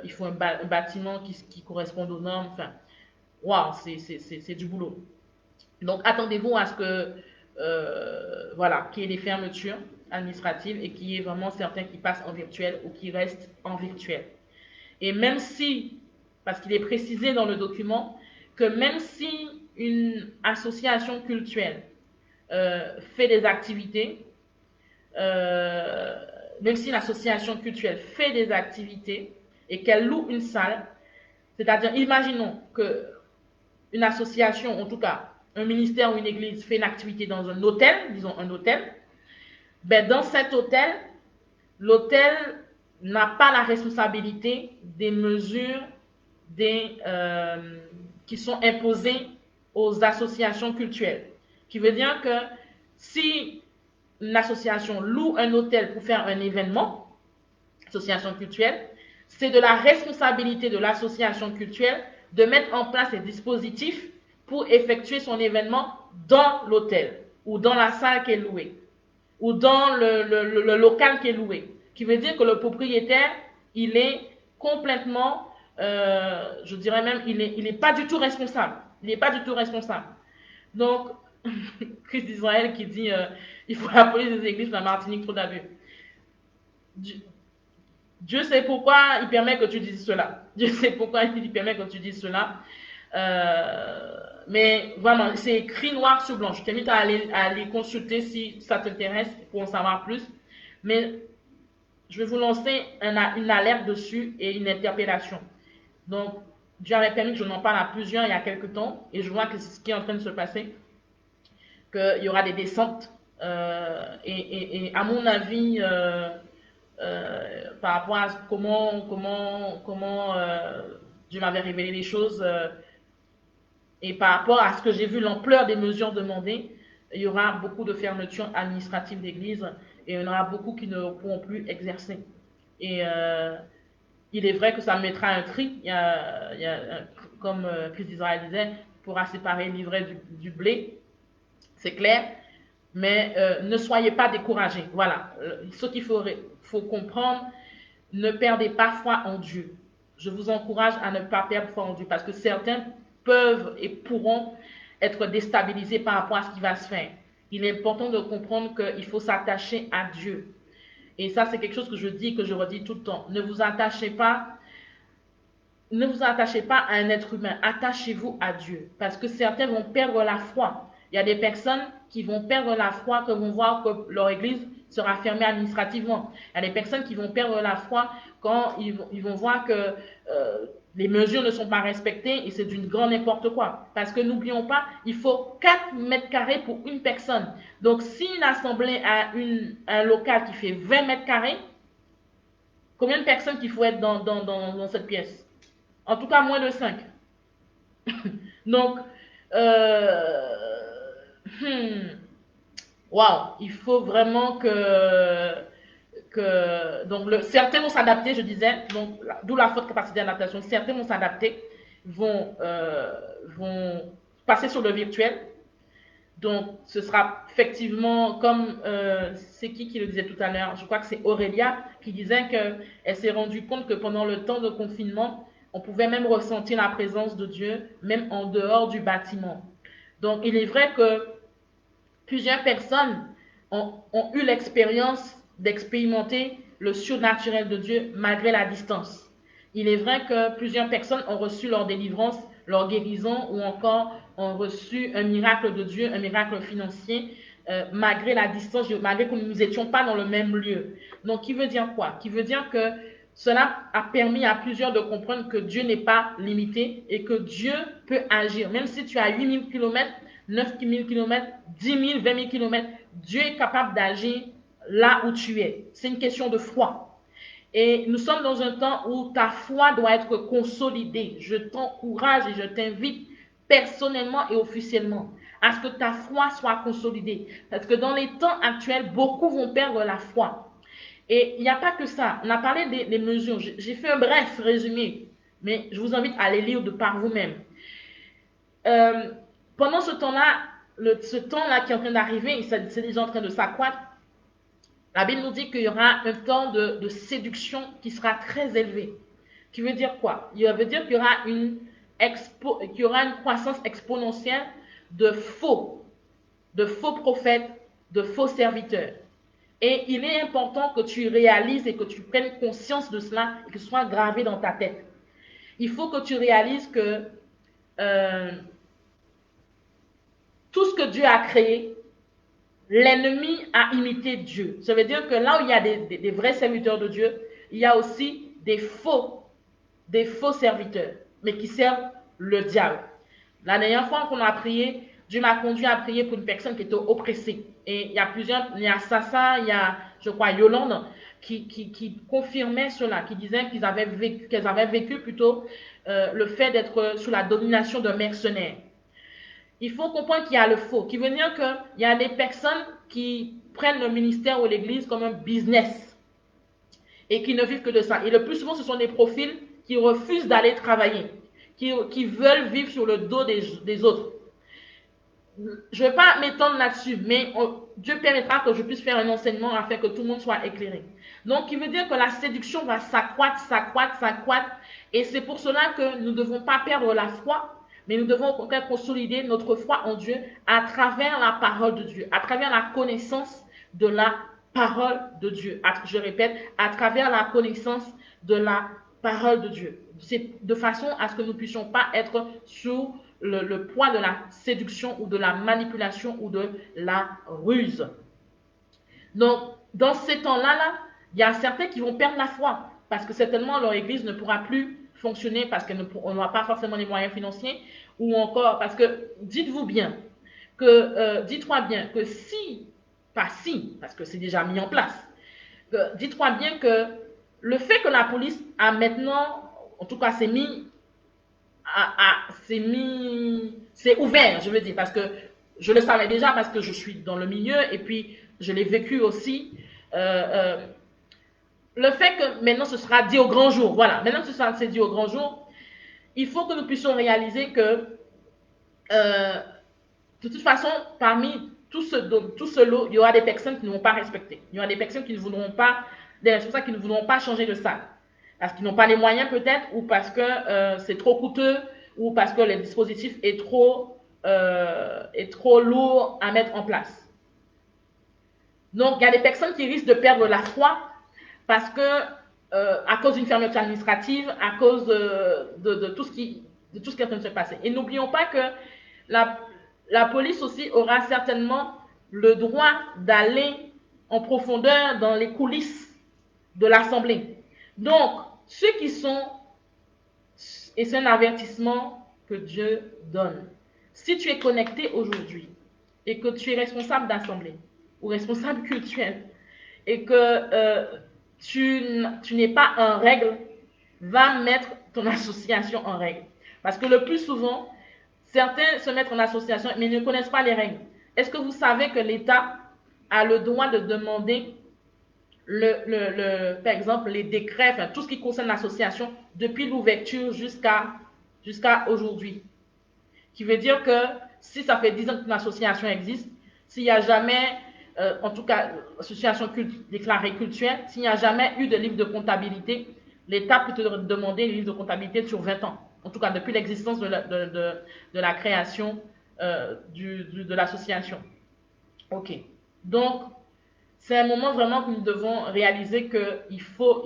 il faut un bâtiment qui corresponde aux normes. Enfin, waouh, c'est du boulot. Donc, attendez-vous à ce que, voilà, qu'il y ait des fermetures administratives et qu'il y ait vraiment certains qui passent en virtuel ou qui restent en virtuel. Et même si, parce qu'il est précisé dans le document, que même si une association cultuelle fait des activités, même si l'association cultuelle fait des activités et qu'elle loue une salle, c'est-à-dire, imaginons que une association, en tout cas, un ministère ou une église fait une activité dans un hôtel, disons un hôtel, ben dans cet hôtel, l'hôtel n'a pas la responsabilité des mesures qui sont imposées aux associations cultuelles. Qui veut dire que si une association loue un hôtel pour faire un événement, association culturelle, c'est de la responsabilité de l'association culturelle de mettre en place des dispositifs pour effectuer son événement dans l'hôtel ou dans la salle qui est louée ou dans le local qui est loué. Qui veut dire que le propriétaire, il est complètement, je dirais même, il est pas du tout responsable. Il n'est pas du tout responsable. Donc, Christ d'Israël qui dit il faut la police des églises, la Martinique, trop d'abus. Dieu sait pourquoi il permet que tu dises cela. Dieu sait pourquoi il permet que tu dises cela. Mais vraiment, c'est écrit noir sur blanc. Je t'invite à aller consulter si ça t'intéresse pour en savoir plus. Mais je vais vous lancer une alerte dessus et une interpellation. Donc, Dieu avait permis que je n'en parle à plusieurs il y a quelques temps. Et je vois que c'est ce qui est en train de se passer. Qu'il y aura des descentes. Et à mon avis... par rapport à comment Dieu m'avait révélé les choses et par rapport à ce que j'ai vu l'ampleur des mesures demandées, il y aura beaucoup de fermetures administratives d'églises et il y en aura beaucoup qui ne pourront plus exercer. Et il est vrai que ça mettra un tri, comme Christ d'Israël disait, pourra séparer l'ivraie du blé, c'est clair. Mais ne soyez pas découragés. Voilà. Ce qu'il faut comprendre, ne perdez pas foi en Dieu. Je vous encourage à ne pas perdre foi en Dieu parce que certains peuvent et pourront être déstabilisés par rapport à ce qui va se faire. Il est important de comprendre qu'il faut s'attacher à Dieu. Et ça, c'est quelque chose que je dis, que je redis tout le temps. Ne vous attachez pas à un être humain. Attachez-vous à Dieu. Parce que certains vont perdre la foi. Il y a des personnes qui vont perdre la foi, que vont voir que leur église sera fermée administrativement. Il y a des personnes qui vont perdre la foi quand ils vont voir que les mesures ne sont pas respectées et c'est d'une grande n'importe quoi. Parce que n'oublions pas, il faut 4 mètres carrés pour une personne. Donc si une assemblée a un local qui fait 20 mètres carrés, combien de personnes qu'il faut être dans cette pièce? En tout cas, moins de 5. Donc, wow, il faut vraiment certains vont s'adapter, je disais, donc d'où la forte capacité d'adaptation. Certains vont s'adapter, vont passer sur le virtuel. Donc, ce sera effectivement comme c'est qui le disait tout à l'heure, je crois que c'est Aurélia qui disait qu'elle s'est rendue compte que pendant le temps de confinement, on pouvait même ressentir la présence de Dieu, même en dehors du bâtiment. Donc, il est vrai que plusieurs personnes ont eu l'expérience d'expérimenter le surnaturel de Dieu malgré la distance. Il est vrai que plusieurs personnes ont reçu leur délivrance, leur guérison ou encore ont reçu un miracle de Dieu, un miracle financier, malgré la distance, malgré que nous n'étions pas dans le même lieu. Donc, qui veut dire quoi? Qui veut dire que cela a permis à plusieurs de comprendre que Dieu n'est pas limité et que Dieu peut agir. Même si tu as 8000 km, 9000 km, 10 000, 20 000 km, Dieu est capable d'agir là où tu es. C'est une question de foi. Et nous sommes dans un temps où ta foi doit être consolidée. Je t'encourage et je t'invite personnellement et officiellement à ce que ta foi soit consolidée. Parce que dans les temps actuels, beaucoup vont perdre la foi. Et il n'y a pas que ça. On a parlé des mesures. J'ai fait un bref résumé, mais je vous invite à les lire de par vous-même. Pendant ce temps-là, ce temps-là qui est en train d'arriver, c'est déjà en train de s'accroître, la Bible nous dit qu'il y aura un temps de séduction qui sera très élevé. Qui veut dire quoi? Il veut dire qu'il y aura une croissance exponentielle de faux prophètes, de faux serviteurs. Et il est important que tu réalises et que tu prennes conscience de cela et que ce soit gravé dans ta tête. Il faut que tu réalises que euh, tout ce que Dieu a créé, l'ennemi a imité Dieu. Ça veut dire que là où il y a des vrais serviteurs de Dieu, il y a aussi des faux serviteurs, mais qui servent le diable. La dernière fois qu'on a prié, Dieu m'a conduit à prier pour une personne qui était oppressée. Et il y a plusieurs, il y a Sassa, il y a, je crois, Yolande, qui confirmaient cela, qui disaient qu'elles avaient vécu plutôt le fait d'être sous la domination d'un mercenaire. Il faut comprendre qu'il y a le faux, qui veut dire qu'il y a des personnes qui prennent le ministère ou l'église comme un business et qui ne vivent que de ça. Et le plus souvent, ce sont des profils qui refusent d'aller travailler, qui veulent vivre sur le dos des autres. Je ne vais pas m'étendre là-dessus, mais Dieu permettra que je puisse faire un enseignement afin que tout le monde soit éclairé. Donc, il veut dire que la séduction va s'accroître, et c'est pour cela que nous ne devons pas perdre la foi, mais nous devons au contraire consolider notre foi en Dieu à travers la parole de Dieu, à travers la connaissance de la parole de Dieu. Je répète, à travers la connaissance de la parole de Dieu. C'est de façon à ce que nous ne puissions pas être sous le poids de la séduction ou de la manipulation ou de la ruse. Donc, dans ces temps-là, il y a certains qui vont perdre la foi parce que certainement leur église ne pourra plus fonctionner parce qu'on n'aura pas forcément les moyens financiers ou encore parce que dites-moi bien que si, pas si, parce que c'est déjà mis en place, dites-moi bien que le fait que la police a maintenant, en tout cas c'est ouvert, je veux dire, parce que je le savais déjà parce que je suis dans le milieu et puis je l'ai vécu aussi. Le fait que maintenant ce sera dit au grand jour, voilà, maintenant que ce sera dit au grand jour, il faut que nous puissions réaliser que de toute façon, parmi tout ce lot, il y aura des personnes qui ne vont pas respecter. Il y aura des personnes qui ne voudront pas, des responsables qui ne voudront pas changer de salle. Parce qu'ils n'ont pas les moyens peut-être, ou parce que c'est trop coûteux, ou parce que le dispositif est trop lourd à mettre en place. Donc, il y a des personnes qui risquent de perdre la foi parce que, à cause d'une fermeture administrative, à cause de tout ce qui est en train de se passer. Et n'oublions pas que la police aussi aura certainement le droit d'aller en profondeur dans les coulisses de l'Assemblée. Donc, ceux qui sont, et c'est un avertissement que Dieu donne, si tu es connecté aujourd'hui et que tu es responsable d'assemblée ou responsable culturel et que tu n'es pas en règle, va mettre ton association en règle. Parce que le plus souvent, certains se mettent en association mais ne connaissent pas les règles. Est-ce que vous savez que l'État a le droit de demander par exemple, les décrets, enfin, tout ce qui concerne l'association, depuis l'ouverture jusqu'à aujourd'hui. Qui veut dire que si ça fait 10 ans qu'une association existe, s'il n'y a jamais, en tout cas, association déclarée cultuelle, s'il n'y a jamais eu de livre de comptabilité, l'État peut te demander un livre de comptabilité sur 20 ans. En tout cas, depuis l'existence de la création de l'association. OK. Donc, c'est un moment vraiment que nous devons réaliser qu'il faut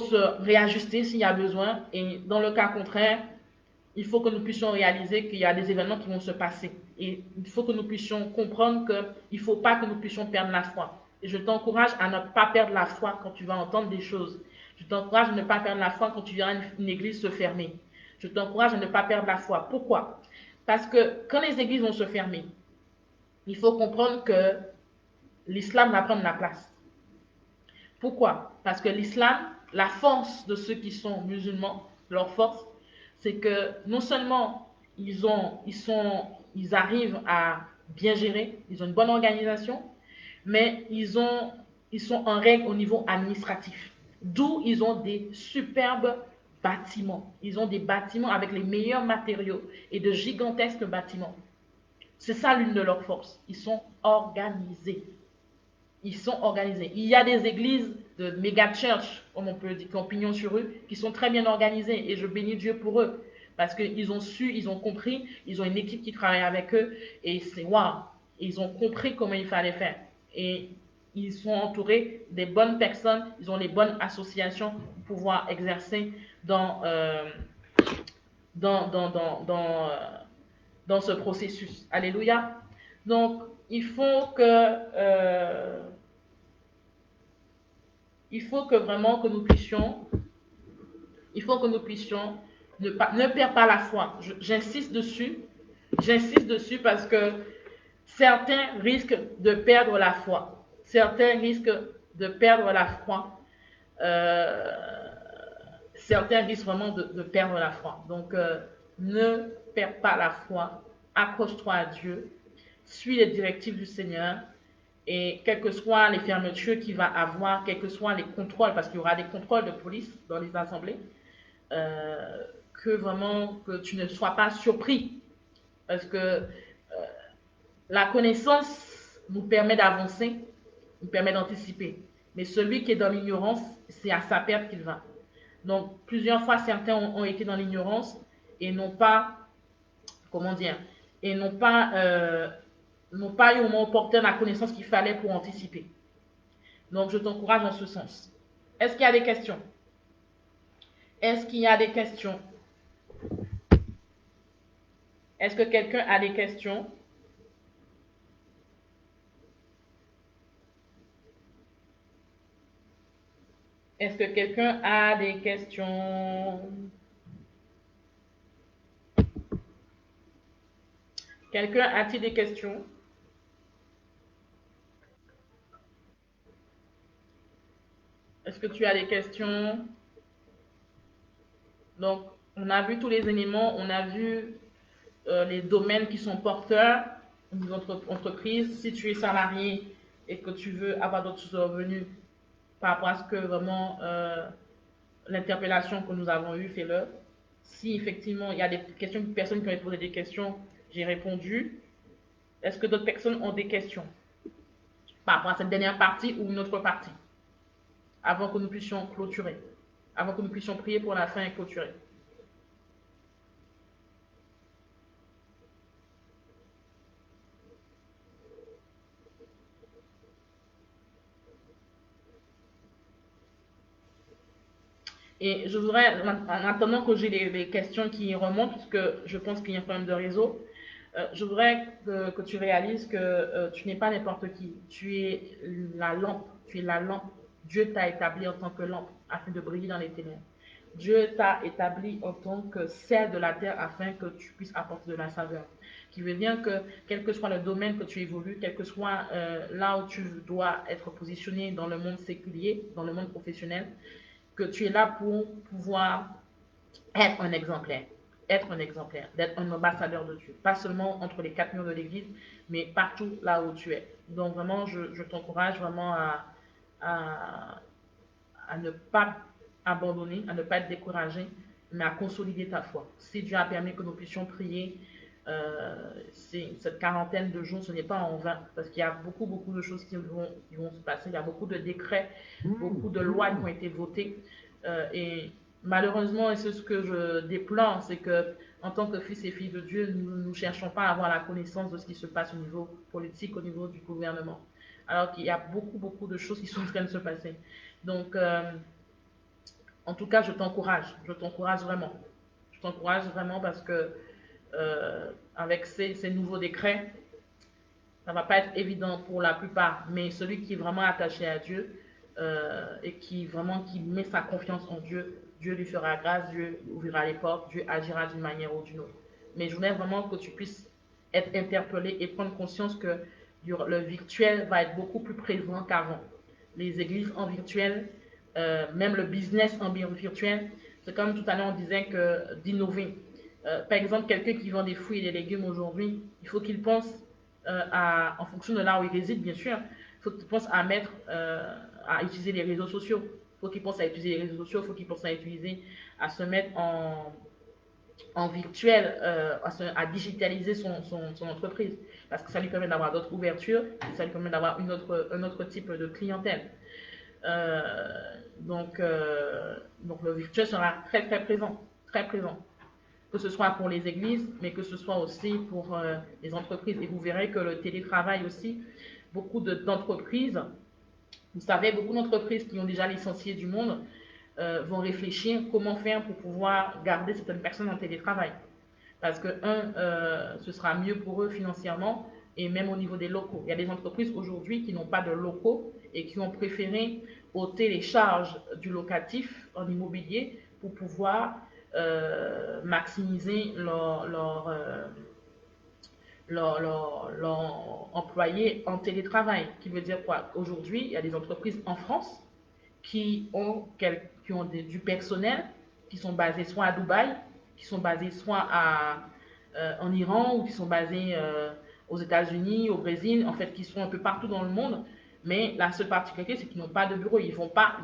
se réajuster s'il y a besoin. Et dans le cas contraire, il faut que nous puissions réaliser qu'il y a des événements qui vont se passer. Et il faut que nous puissions comprendre qu'il ne faut pas que nous puissions perdre la foi. Et je t'encourage à ne pas perdre la foi quand tu vas entendre des choses. Je t'encourage à ne pas perdre la foi quand tu verras une église se fermer. Je t'encourage à ne pas perdre la foi. Pourquoi? Parce que quand les églises vont se fermer, il faut comprendre que l'islam va prendre la place. Pourquoi? Parce que l'islam, la force de ceux qui sont musulmans, leur force, c'est que non seulement ils arrivent à bien gérer, ils ont une bonne organisation, mais ils sont en règle au niveau administratif. D'où ils ont des superbes bâtiments. Ils ont des bâtiments avec les meilleurs matériaux et de gigantesques bâtiments. C'est ça l'une de leurs forces. Ils sont organisés. Ils sont organisés. Il y a des églises de méga church, comme on peut dire, qui ont pignon sur eux, qui sont très bien organisées. Et je bénis Dieu pour eux. Parce qu'ils ont su, ils ont compris, ils ont une équipe qui travaille avec eux. Et c'est waouh. Ils ont compris comment il fallait faire. Et ils sont entourés des bonnes personnes. Ils ont les bonnes associations pour pouvoir exercer dans dans, dans, dans, dans, euh, dans ce processus. Alléluia. Donc, il faut que vraiment que nous puissions, il faut que nous puissions ne perdre pas la foi. J'insiste dessus parce que certains risquent de perdre la foi. Certains risquent de perdre la foi. Euh, Certains risquent vraiment de perdre la foi. Donc, ne perds pas la foi. Accroche-toi à Dieu. Suis les directives du Seigneur. Et quelles que soient les fermetures qu'il va avoir, quels que soient les contrôles, parce qu'il y aura des contrôles de police dans les assemblées, euh, que vraiment que tu ne sois pas surpris. Parce que la connaissance nous permet d'avancer, nous permet d'anticiper. Mais celui qui est dans l'ignorance, c'est à sa perte qu'il va. Donc, plusieurs fois, certains ont été dans l'ignorance et n'ont pas, comment dire, et n'ont pas eu au moment opportun la connaissance qu'il fallait pour anticiper. Donc, je t'encourage dans ce sens. Est-ce qu'il y a des questions? Est-ce qu'il y a des questions? Est-ce que quelqu'un a des questions? Est-ce que quelqu'un a des questions? Quelqu'un a-t-il des questions? Est-ce que tu as des questions? Donc, on a vu tous les éléments, on a vu les domaines qui sont porteurs d'une entreprise. Si tu es salarié et que tu veux avoir d'autres revenus par rapport à ce que vraiment l'interpellation que nous avons eue, fais-le. Si effectivement il y a des questions, personnes qui ont posé des questions, j'ai répondu. Est-ce que d'autres personnes ont des questions par rapport à cette dernière partie ou une autre partie avant que nous puissions clôturer, avant que nous puissions prier pour la fin et clôturer? Et je voudrais, en attendant que j'ai les questions qui remontent, parce que je pense qu'il y a un problème de réseau, je voudrais que tu réalises que tu n'es pas n'importe qui. Tu es la lampe. Tu es la lampe. Dieu t'a établi en tant que lampe afin de briller dans les ténèbres. Dieu t'a établi en tant que sel de la terre afin que tu puisses apporter de la saveur. Qui veut dire que quel que soit le domaine que tu évolues, quel que soit là où tu dois être positionné dans le monde séculier, dans le monde professionnel, que tu es là pour pouvoir être un exemplaire, d'être un ambassadeur de Dieu, pas seulement entre les quatre murs de l'église, mais partout là où tu es. Donc vraiment, je t'encourage vraiment à, à ne pas abandonner, à ne pas être découragé, mais à consolider ta foi. Si Dieu a permis que nous puissions prier cette quarantaine de jours, ce n'est pas en vain, parce qu'il y a beaucoup, beaucoup de choses qui vont se passer. Il y a beaucoup de décrets, beaucoup de lois qui ont été votées. Et malheureusement, et c'est ce que je déplore, c'est que en tant que fils et filles de Dieu, nous ne cherchons pas à avoir la connaissance de ce qui se passe au niveau politique, au niveau du gouvernement. Alors qu'il y a beaucoup, beaucoup de choses qui sont en train de se passer. Donc, en tout cas, je t'encourage vraiment. Je t'encourage vraiment parce que avec ces nouveaux décrets, ça ne va pas être évident pour la plupart, mais celui qui est vraiment attaché à Dieu et qui met sa confiance en Dieu, Dieu lui fera grâce, Dieu ouvrira les portes, Dieu agira d'une manière ou d'une autre. Mais je voudrais vraiment que tu puisses être interpellé et prendre conscience que le virtuel va être beaucoup plus présent qu'avant. Les églises en virtuel, même le business en virtuel, c'est comme tout à l'heure on disait que d'innover. Par exemple, quelqu'un qui vend des fruits et des légumes aujourd'hui, il faut qu'il pense en fonction de là où il réside, bien sûr, il faut qu'il pense à utiliser les réseaux sociaux. Il faut qu'il pense à utiliser les réseaux sociaux, il faut qu'il pense à se mettre en virtuel, à digitaliser son entreprise. Parce que ça lui permet d'avoir d'autres ouvertures, ça lui permet d'avoir un autre type de clientèle. Donc le virtuel sera très très présent, très présent. Que ce soit pour les églises, mais que ce soit aussi pour les entreprises. Et vous verrez que le télétravail aussi, beaucoup d'entreprises, vous savez, beaucoup d'entreprises qui ont déjà licencié du monde, vont réfléchir comment faire pour pouvoir garder certaines personnes en télétravail. Parce que, ce sera mieux pour eux financièrement et même au niveau des locaux. Il y a des entreprises aujourd'hui qui n'ont pas de locaux et qui ont préféré ôter les charges du locatif en immobilier pour pouvoir maximiser leur employé en télétravail. Qui veut dire quoi? Aujourd'hui, il y a des entreprises en France qui ont du personnel, qui sont basés soit à Dubaï, qui sont basés soit en Iran ou qui sont basés aux États-Unis, au Brésil, en fait, qui sont un peu partout dans le monde. Mais la seule particularité, c'est qu'ils n'ont pas de bureau. Ils vont pas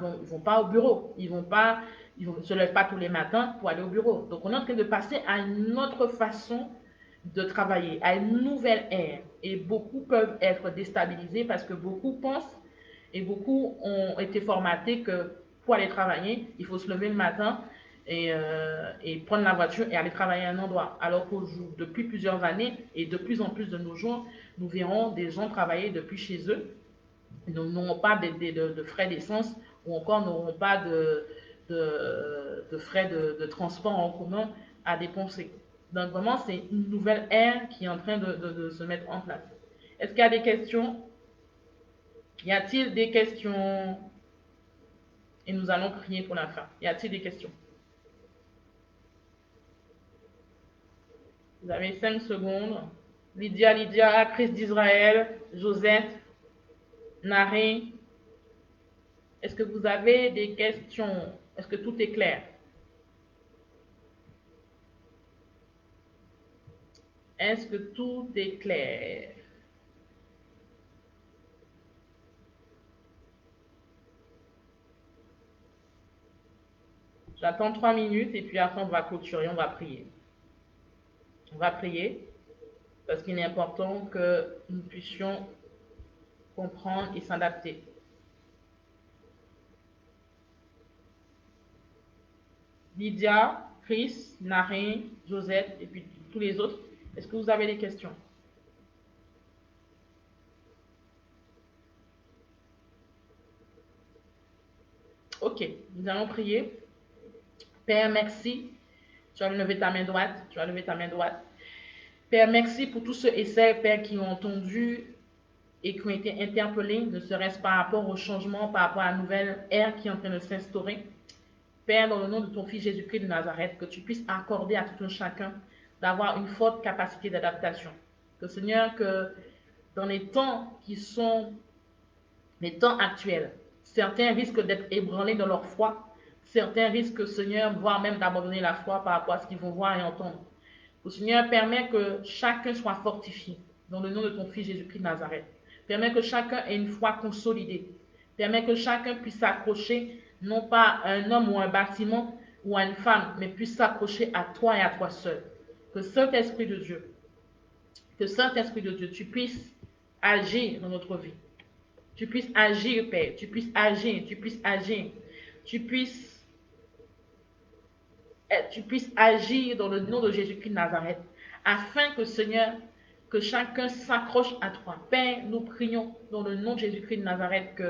au bureau. Ils ne se lèvent pas tous les matins pour aller au bureau. Donc, on est en train de passer à une autre façon de travailler, à une nouvelle ère. Et beaucoup peuvent être déstabilisés parce que beaucoup pensent et beaucoup ont été formatés que pour aller travailler, il faut se lever le matin et prendre la voiture et aller travailler à un endroit. Alors que depuis plusieurs années et de plus en plus de nos jours, nous verrons des gens travailler depuis chez eux. Ils n'auront pas de frais d'essence ou encore n'auront pas de frais de transport en commun à dépenser. Donc vraiment, c'est une nouvelle ère qui est en train de se mettre en place. Est-ce qu'il y a des questions? Y a-t-il des questions? Et nous allons prier pour la fin. Y a-t-il des questions? Vous avez 5 secondes. Lydia, Christ d'Israël, Josette, Naré. Est-ce que vous avez des questions? Est-ce que tout est clair? Est-ce que tout est clair? J'attends 3 minutes et puis après on va clôturer, on va prier. On va prier parce qu'il est important que nous puissions comprendre et s'adapter. Lydia, Chris, Narin, Josette et puis tous les autres. Est-ce que vous avez des questions? Ok, nous allons prier. Père, merci. Tu as levé ta main droite. Tu as levé ta main droite. Père, merci pour tous ceux et celles, Père, qui ont entendu et qui ont été interpellés, ne serait-ce par rapport au changement, par rapport à la nouvelle ère qui est en train de s'instaurer. Père, dans le nom de ton Fils Jésus-Christ de Nazareth, que tu puisses accorder à tout un chacun d'avoir une forte capacité d'adaptation. Que Seigneur, que dans les temps qui sont les temps actuels, certains risquent d'être ébranlés dans leur foi. Certains risquent, Seigneur, voire même d'abandonner la foi par rapport à ce qu'ils vont voir et entendre. Le Seigneur, permet que chacun soit fortifié dans le nom de ton Fils Jésus-Christ de Nazareth. Permet que chacun ait une foi consolidée. Permet que chacun puisse s'accrocher, non pas à un homme ou à un bâtiment ou à une femme, mais puisse s'accrocher à toi et à toi seul. Que Saint-Esprit de Dieu, tu puisses agir dans notre vie. Tu puisses agir, Père. Tu puisses agir. Tu puisses agir dans le nom de Jésus-Christ de Nazareth, afin que, Seigneur, que chacun s'accroche à toi. Père, nous prions dans le nom de Jésus-Christ de Nazareth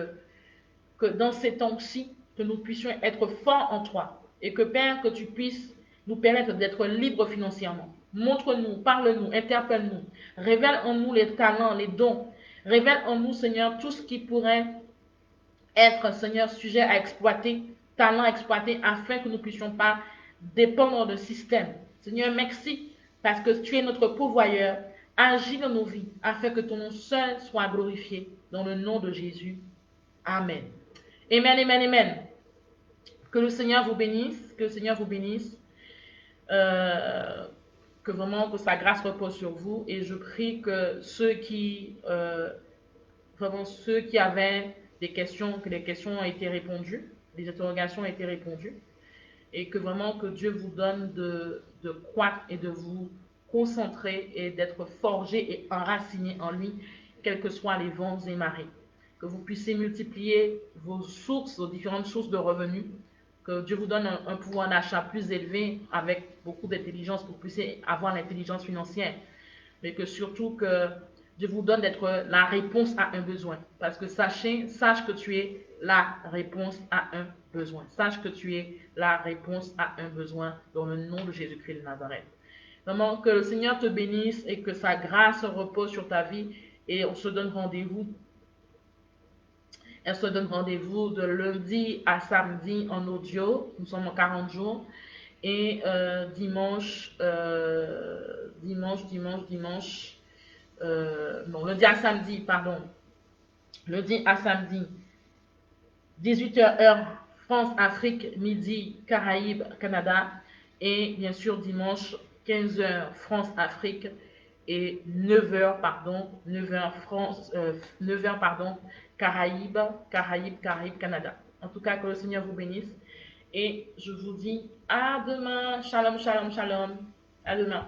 que dans ces temps-ci, que nous puissions être forts en toi et que, Père, que tu puisses nous permettre d'être libres financièrement. Montre-nous, parle-nous, interpelle-nous, révèle en nous les talents, les dons, révèle en nous, Seigneur, tout ce qui pourrait être, Seigneur, sujet à exploiter, talent à exploiter, afin que nous ne puissions pas dépendre de système. Seigneur, merci parce que tu es notre pourvoyeur. Agis dans nos vies afin que ton nom seul soit glorifié dans le nom de Jésus. Amen. Amen, amen, amen. Que le Seigneur vous bénisse, que le Seigneur vous bénisse, que vraiment que sa grâce repose sur vous. Et je prie que ceux qui avaient des questions, que les questions ont été répondues, les interrogations ont été répondues, et que vraiment que Dieu vous donne de croître et de vous concentrer et d'être forgé et enraciné en lui, quels que soient les vents et marées. Que vous puissiez multiplier vos sources, vos différentes sources de revenus, que Dieu vous donne un pouvoir d'achat plus élevé avec beaucoup d'intelligence pour que vous puissiez avoir l'intelligence financière, mais que surtout que Dieu vous donne d'être la réponse à un besoin. Parce que sache que tu es la réponse à un besoin. Sache que tu es la réponse à un besoin dans le nom de Jésus-Christ de Nazareth. Vraiment, que le Seigneur te bénisse et que sa grâce repose sur ta vie. Et on se donne rendez-vous. Elle se donne rendez-vous de lundi à samedi en audio. Nous sommes en 40 jours. Et non, lundi à samedi, pardon. Lundi à samedi, 18h heure France-Afrique, midi Caraïbes, Canada. Et bien sûr, dimanche, 15h France-Afrique et 9h, pardon, 9h France, 9h, pardon, Caraïbes, Canada. En tout cas, que le Seigneur vous bénisse. Et je vous dis à demain. Shalom, shalom, shalom. À demain.